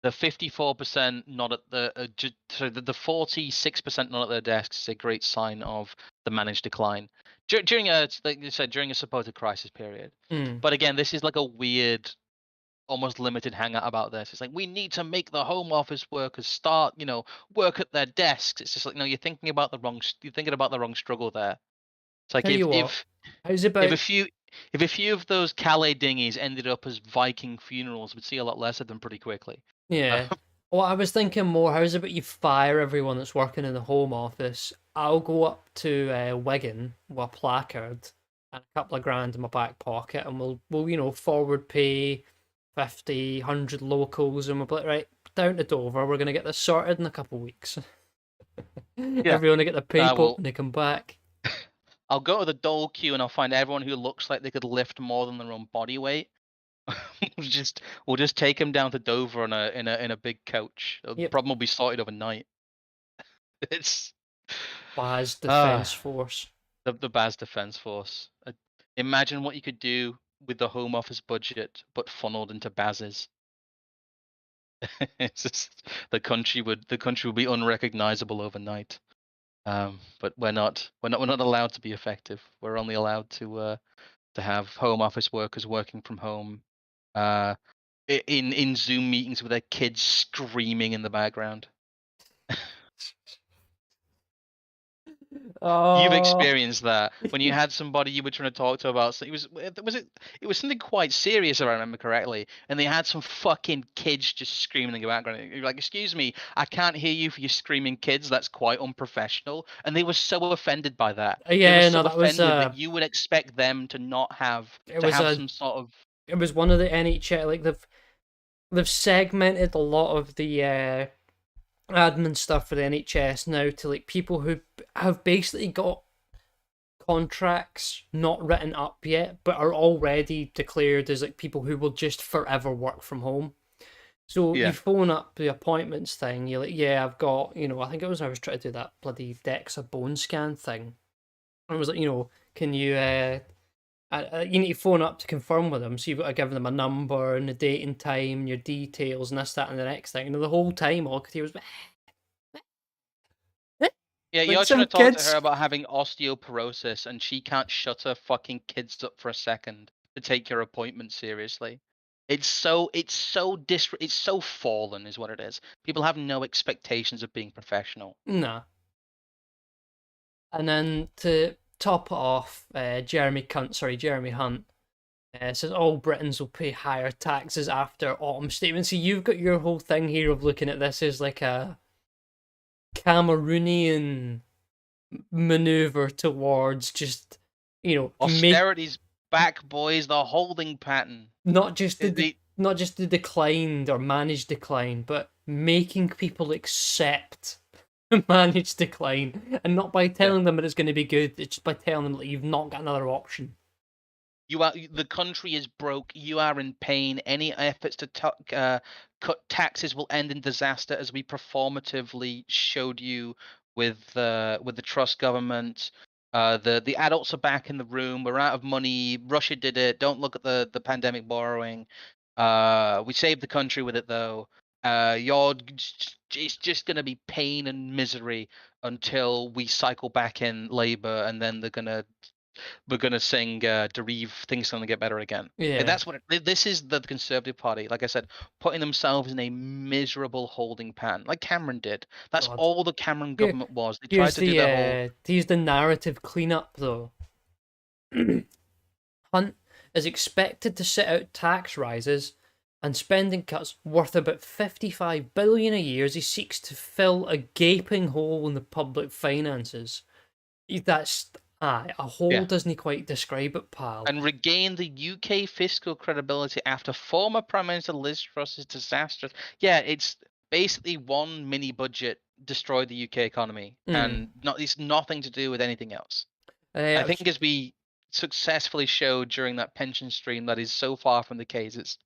54% not at the 46% not at their desks is a great sign of the managed decline during like you said, during a supposed crisis period. Mm. But again, this is like a weird, almost limited hangout about this. It's like, we need to make the home office workers start, work at their desks. It's just like, no, you're thinking about the wrong struggle there. It's like Tell you what, how's about if a few of those Calais dinghies ended up as Viking funerals, we'd see a lot less of them pretty quickly. yeah. Well, I was thinking more, how's about you fire everyone that's working in the home office? I'll go up to Wigan with a placard and a couple of grand in my back pocket, and we'll forward pay 50, 100 locals, and we'll be like, right, down to Dover, we're going to get this sorted in a couple of weeks. Everyone will get the paper and they come back. I'll go to the dole queue and I'll find everyone who looks like they could lift more than their own body weight. we'll just take them down to Dover in a big coach. The problem will be sorted overnight. It's Baz Defense Force. The Baz Defense Force. Imagine what you could do with the Home Office budget, but funneled into Baz's. It's just the country would be unrecognizable overnight. But we're not allowed to be effective. We're only allowed to have home office workers working from home, in Zoom meetings with their kids screaming in the background. You've experienced that when you had somebody you were trying to talk to about. So it was something quite serious, if I remember correctly, and they had some fucking kids just screaming in the background. You're like, "Excuse me, I can't hear you for your screaming kids. That's quite unprofessional." And they were so offended by that. Yeah, they were no, that was that you would expect them to not have some sort of. It was one of the NHS, like they've segmented a lot of the admin stuff for the NHS now to like people who have basically got contracts not written up yet but are already declared as like people who will just forever work from home. So you phone up the appointments thing, you're like, yeah, I've got, I think it was I was trying to do that bloody DEXA bone scan thing. And I was like, can you you need to phone up to confirm with them, so you've got to give them a number and the date and time and your details and this, that, and the next thing. And the whole time, all I could hear was, yeah, you're trying to talk to her about having osteoporosis, and she can't shut her fucking kids up for a second to take your appointment seriously. It's so fallen, is what it is. People have no expectations of being professional. Nah. And then to top it off, Jeremy Hunt says all Britons will pay higher taxes after autumn statement. So you've got your whole thing here of looking at this as like a Cameroonian maneuver towards just, austerity's back, boys. The holding pattern. Not just The- not just the declined or managed decline, but making people accept managed decline, and not by telling them that it's going to be good. It's just by telling them that you've not got another option. The country is broke. You are in pain. Any efforts to cut taxes will end in disaster, as we performatively showed you with the trust government. The adults are back in the room. We're out of money. Russia did it. Don't look at the pandemic borrowing. We saved the country with it though. It's just gonna be pain and misery until we cycle back in labor, and then we're gonna sing Derive, things gonna get better again. Yeah, That's what this is. The Conservative Party, like I said, putting themselves in a miserable holding pattern, like Cameron did. That's God. all the Cameron Here- government was. They tried Here's to do their whole. to use the narrative cleanup though. Hunt is expected to set out tax rises and spending cuts worth about 55 billion a year as he seeks to fill a gaping hole in the public finances. That's a hole Yeah. doesn't quite describe it, pal. And regain the UK fiscal credibility after former Prime Minister Liz Truss's disastrous. Yeah, it's basically one mini budget destroyed the UK economy, and it's nothing to do with anything else. I think as we successfully showed during that pension stream, that is so far from the case. It's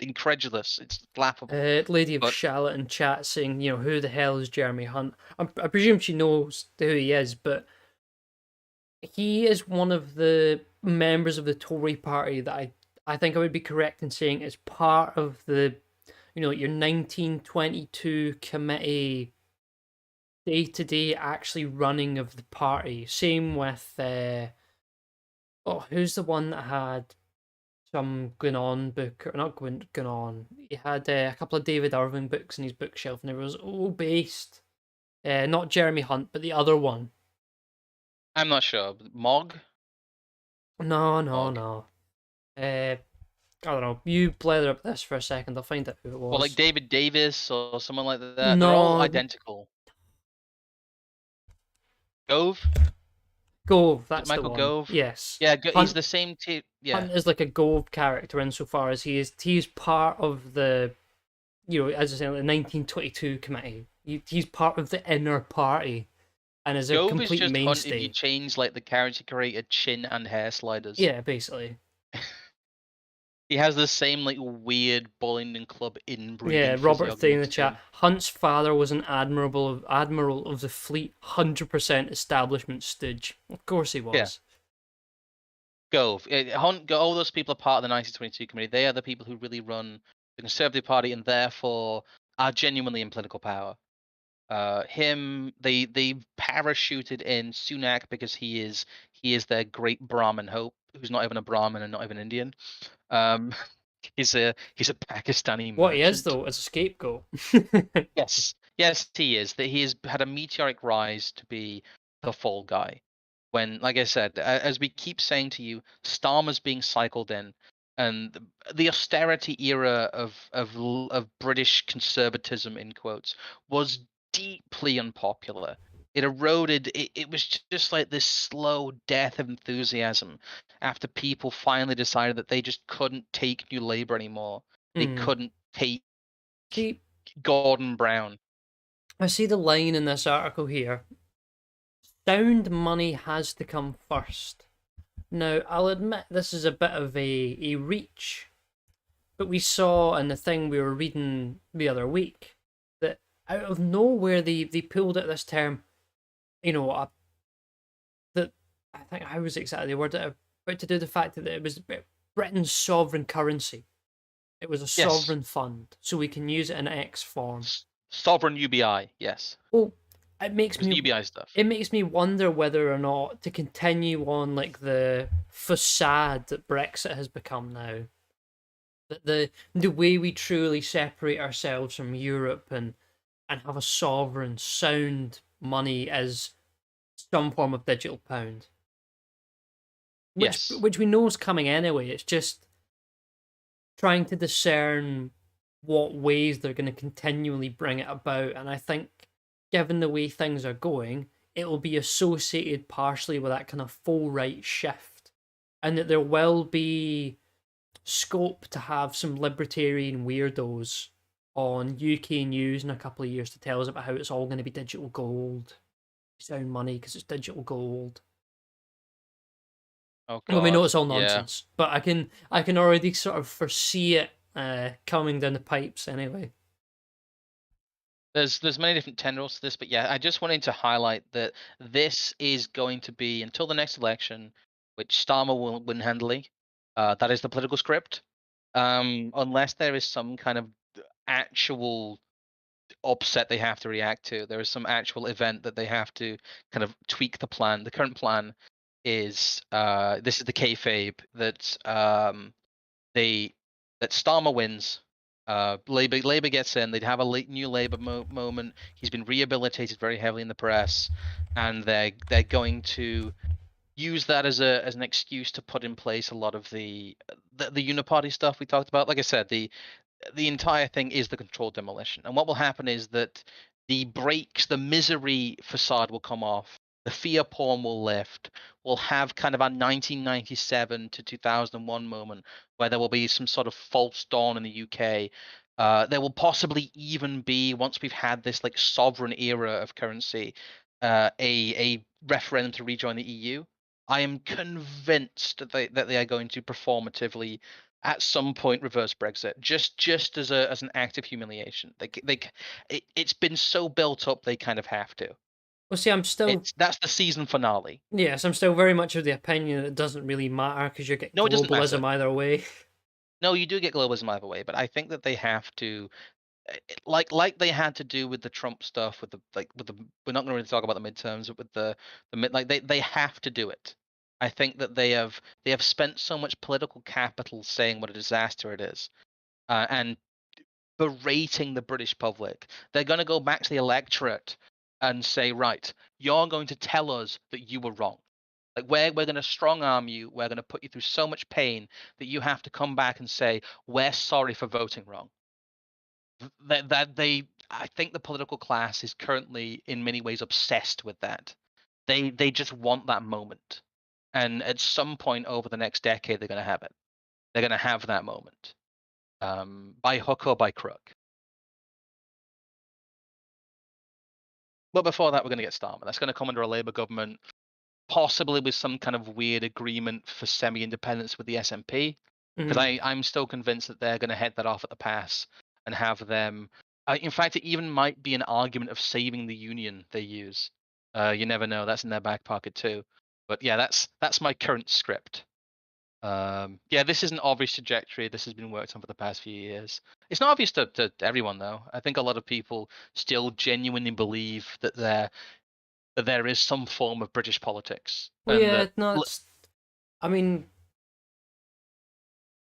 incredulous. It's laughable. Lady of Charlotte in chat saying, who the hell is Jeremy Hunt? I presume she knows who he is, but he is one of the members of the Tory party that I think I would be correct in saying is part of the, your 1922 committee day-to-day actually running of the party. Same with, who's the one that had some going on book, or not going on, he had a couple of David Irving books in his bookshelf, and it was all based, not Jeremy Hunt, but the other one. I'm not sure. Mog? No. I don't know. You blather up this for a second. I'll find out who it was. Well, like David Davis or someone like that. No. They're all identical. Gove? Gove, that's Michael the one. Gove? Yes. Yeah, Hunt, he's the same team. Yeah. Hunt is like a Gove character insofar as he's part of the, as I say, the 1922 committee. He's part of the inner party. And is a Gove complete is just mainstay. Hunt if you change like the character creator chin and hair sliders. Yeah, basically. He has the same like weird Bollington Club inbreeding. Yeah, Robert Thane in the physiognomy chat. too. Hunt's father was an admiral of the fleet, 100% establishment stooge. Of course he was. Yeah. Gove. Hunt. All those people are part of the 1922 committee. They are the people who really run the Conservative Party and therefore are genuinely in political power. They parachuted in Sunak because he is their great Brahmin hope, who's not even a Brahmin and not even Indian. He's a Pakistani. What he is merchant. though is a scapegoat. Yes, he is. That he has had a meteoric rise to be the fall guy. When, like I said, as we keep saying to you, Starmer's being cycled in, and the austerity era of British conservatism in quotes was deeply unpopular. It eroded. It was just like this slow death of enthusiasm after people finally decided that they just couldn't take New Labour anymore. They couldn't take Gordon Brown. I see the line in this article here. Sound money has to come first. Now, I'll admit this is a bit of a reach, but we saw in the thing we were reading the other week that out of nowhere they pulled out this term, that I think how was exactly the word about to do the fact that it was Britain's sovereign currency. It was a sovereign fund, so we can use it in X form. Sovereign UBI, yes. Well, it makes me UBI stuff. It makes me wonder whether or not to continue on like the facade that Brexit has become now. That the way we truly separate ourselves from Europe and have a sovereign sound money as some form of digital pound. Which we know is coming anyway. It's just trying to discern what ways they're going to continually bring it about. And I think, given the way things are going, it will be associated partially with that kind of full right shift and that there will be scope to have some libertarian weirdos on UK news in a couple of years to tell us about how it's all going to be digital gold. Sound money because it's digital gold. Oh Well, we know God, it's all yeah. nonsense, but I can already sort of foresee it coming down the pipes anyway. There's many different tendrils to this, but yeah, I just wanted to highlight that this is going to be until the next election, which Starmer will win handily. That is the political script. Unless there is some kind of actual upset they have to react to, there is some actual event that they have to kind of tweak the plan. The current plan is this is the kayfabe that that Starmer wins. Labour gets in. They'd have a new Labour moment. He's been rehabilitated very heavily in the press, and they're going to use that as an excuse to put in place a lot of the uniparty stuff we talked about. Like I said, the entire thing is the controlled demolition. And what will happen is that the brakes, the misery facade will come off. The fear porn will lift. We'll have kind of a 1997 to 2001 moment where there will be some sort of false dawn in the UK. There will possibly even be, once we've had this like sovereign era of currency, a referendum to rejoin the EU. I am convinced that they are going to performatively at some point reverse Brexit, just as an act of humiliation. It's been so built up they kind of have to. Well, see, That's the season finale. Yes, I'm still very much of the opinion that it doesn't really matter because you get No, it doesn't globalism matter. either way. No, you do get globalism either way, but I think that they have to, like they had to do with the Trump stuff, with the we're not going to really talk about the midterms, but with the mid, like they have to do it. I think that they have spent so much political capital saying what a disaster it is, and berating the British public. They're going to go back to the electorate and say, right, you're going to tell us that you were wrong. Like we're going to strong arm you. We're going to put you through so much pain that you have to come back and say we're sorry for voting wrong. I think the political class is currently in many ways obsessed with that. They just want that moment, and at some point over the next decade they're going to have it. They're going to have that moment, by hook or by crook. But before that, we're going to get Starmer. That's going to come under a Labour government, possibly with some kind of weird agreement for semi-independence with the SNP. Because I'm still convinced that they're going to head that off at the pass and have them. In fact, it even might be an argument of saving the union they use. You never know. That's in their back pocket too. But yeah, that's my current script. Yeah, this is an obvious trajectory. This has been worked on for the past few years. It's not obvious to everyone though. I think a lot of people still genuinely believe that there is some form of British politics. Well, and yeah, that no, I mean,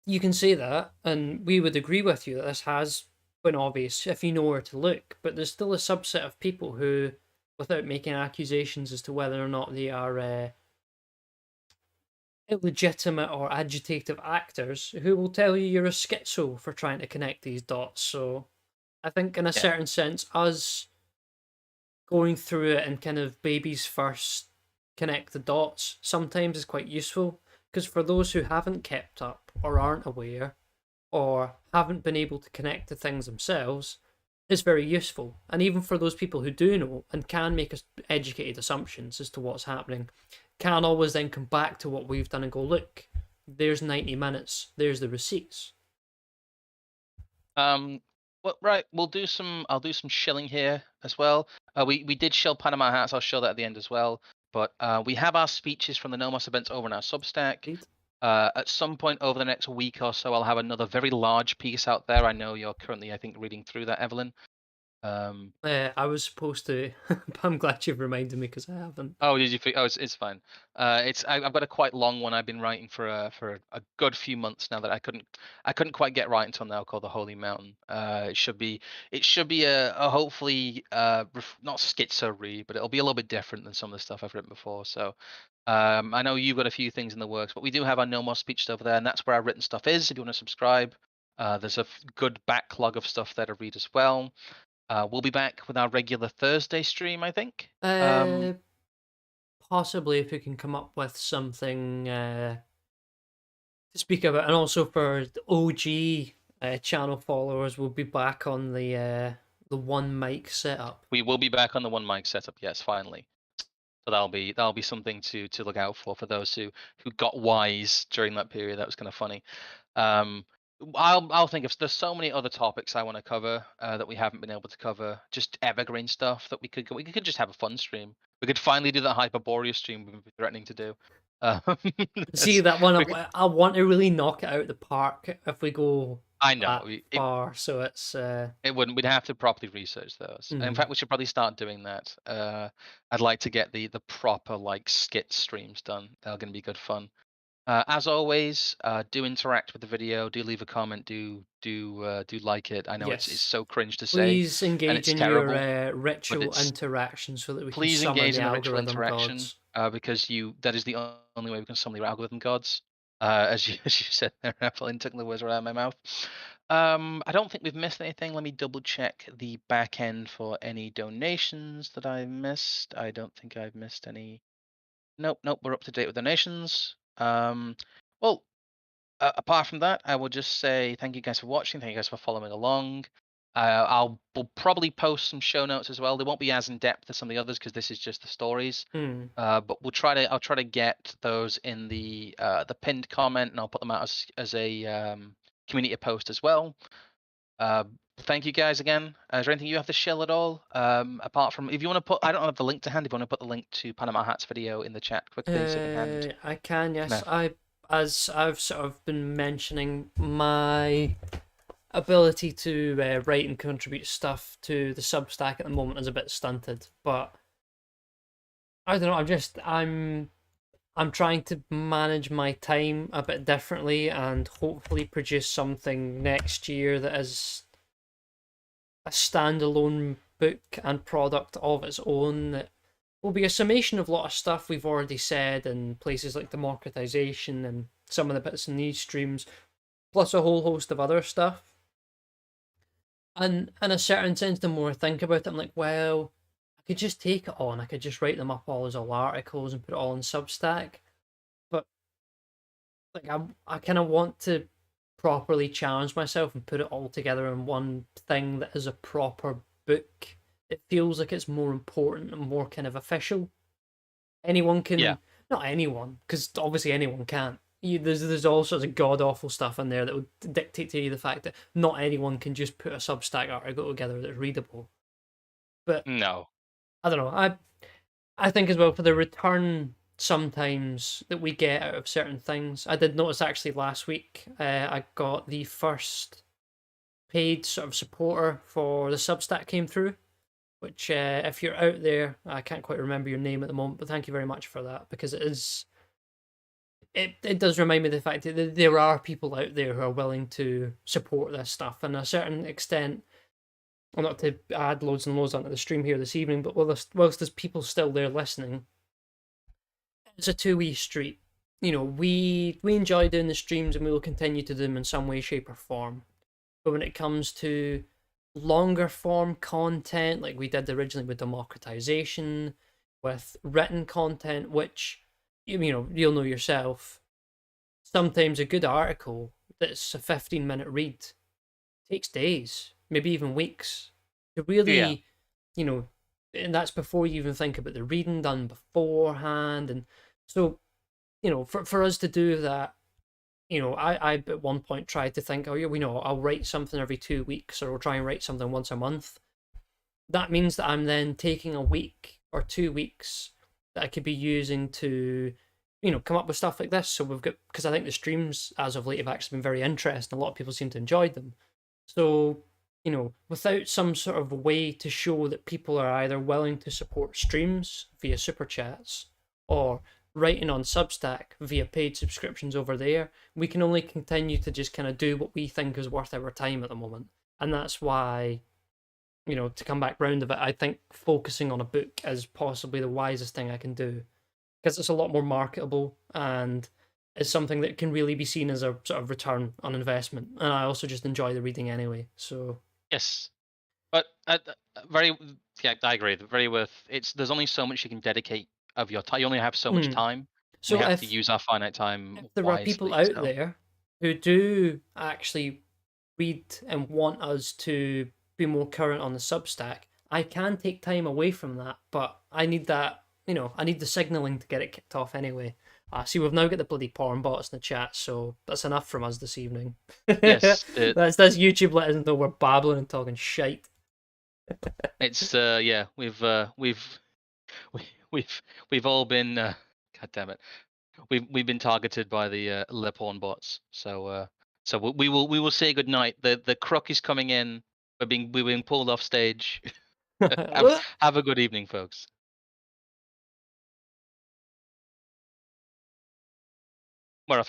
you can say that, and we would agree with you that this has been obvious if you know where to look. But there's still a subset of people who, without making accusations as to whether or not they are illegitimate or agitative actors, who will tell you you're a schizo for trying to connect these dots. So I think, in a certain sense, us going through it and kind of babies first connect the dots sometimes is quite useful, because for those who haven't kept up or aren't aware or haven't been able to connect to things themselves, it's very useful. And even for those people who do know and can make educated assumptions as to what's happening, can always then come back to what we've done and go, look, there's 90 minutes, there's the receipts. Well, right, I'll do some shilling here as well. We did shill Panama hats. I'll show that at the end as well. But we have our speeches from the Nomos events over in our Substack. Indeed. At some point over the next week or so, I'll have another very large piece out there. I know you're currently, I think, reading through that, Evelyn. I was supposed to, but I'm glad you've reminded me because I haven't. Oh, did you? Oh, it's fine. I've got a quite long one I've been writing for a good few months now that I couldn't quite get right until now, called The Holy Mountain. It should be a hopefully not schizo read, but it'll be a little bit different than some of the stuff I've written before. So I know you've got a few things in the works, but we do have our No More Speeches over there, and that's where our written stuff is. If you want to subscribe, there's a good backlog of stuff there to read as well. We'll be back with our regular Thursday stream, I think. Possibly, if we can come up with something to speak about, and also for the OG channel followers, we'll be back on the one mic setup. We will be back on the one mic setup. Yes, finally. So that'll be something to look out for those who got wise during that period. That was kind of funny. I'll think of, there's so many other topics I want to cover that we haven't been able to cover. Just evergreen stuff that we could just have a fun stream. We could finally do that Hyperborea stream we've been threatening to do. See that one? I want to really knock it out of the park if we go I know that far. So it's it wouldn't. We'd have to properly research those. In fact, we should probably start doing that. I'd like to get the proper like skit streams done. They're going to be good fun. As always, do interact with the video. Do leave a comment. Do like it. I know it's Yes. so cringe to say. please engage it's in terrible, your ritual it's- interaction so that we Please can summon engage the in the ritual algorithm interaction gods. because that is the only way we can summon the algorithm gods. As you said there, Evelyn took the words right out of my mouth. I don't think we've missed anything. Let me double check the back end for any donations that I missed. I don't think I've missed any. Nope, we're up to date with donations. Well, apart from that, I will just say thank you guys for watching. Thank you guys for following along. We'll probably post some show notes as well. They won't be as in depth as some of the others because this is just the stories. But I'll try to get those in the pinned comment, and I'll put them out as a community post as well. Thank you guys again. Is there anything you have to share at all? Apart from, if you want to put, I don't have the link to hand. If you want to put the link to Panama Hat's video in the chat quickly, so you can hand. I can, yes. No. As I've sort of been mentioning, my ability to write and contribute stuff to the Substack at the moment is a bit stunted, but I don't know. I'm trying to manage my time a bit differently and hopefully produce something next year that is a standalone book and product of its own that will be a summation of a lot of stuff we've already said in places like democratization and some of the bits in these streams, plus a whole host of other stuff. And in a certain sense, the more I think about it, I'm like, well, I could just take it on. I could just write them up all as all articles and put it all in Substack. But like, I kind of want to properly challenge myself and put it all together in one thing that is a proper book. It feels like it's more important and more kind of official. Anyone can, not anyone, because obviously anyone can't. There's all sorts of god awful stuff in there that would dictate to you the fact that not anyone can just put a Substack article together that's readable. But no, I don't know. I think as well for the return sometimes that we get out of certain things. I did notice actually last week I got the first paid sort of supporter for the Substack came through, which if you're out there, I can't quite remember your name at the moment, but thank you very much for that, because it does remind me of the fact that there are people out there who are willing to support this stuff, and a certain extent, well, not to add loads and loads onto the stream here this evening, but whilst there's people still there listening, it's a two-way street. You know, we enjoy doing the streams and we will continue to do them in some way, shape, or form. But when it comes to longer form content, like we did originally with democratization, with written content, which, you know, you'll know yourself, sometimes a good article that's a 15-minute read takes days, maybe even weeks to really, you know, and that's before you even think about the reading done beforehand. And so, you know, for us to do that, you know, I at one point tried to think, oh, yeah, we know I'll write something every 2 weeks, or I'll try and write something once a month. That means that I'm then taking a week or 2 weeks that I could be using to, you know, come up with stuff like this. So we've got, because I think the streams as of late have actually been very interesting. A lot of people seem to enjoy them. So, you know, without some sort of way to show that people are either willing to support streams via super chats or writing on Substack via paid subscriptions over there, we can only continue to just kind of do what we think is worth our time at the moment. And that's why, you know, to come back round of it, I think focusing on a book is possibly the wisest thing I can do, because it's a lot more marketable and it's something that can really be seen as a sort of return on investment. And I also just enjoy the reading anyway. So yes, but I agree. Very worth. There's only so much you can dedicate of your time. You only have so much time. So we have to use our finite time if there wisely. are people out there who do actually read and want us to be more current on the Substack, I can take time away from that, but I need that, I need the signaling to get it kicked off anyway. See, we've now got the bloody porn bots in the chat, so that's enough from us this evening. Yes, that's YouTube letting us know we're babbling and talking shite. it's yeah, we've all been God damn it, we've been targeted by the porn bots. So we will say good night. The croc is coming in. We're being pulled off stage. have a good evening, folks. More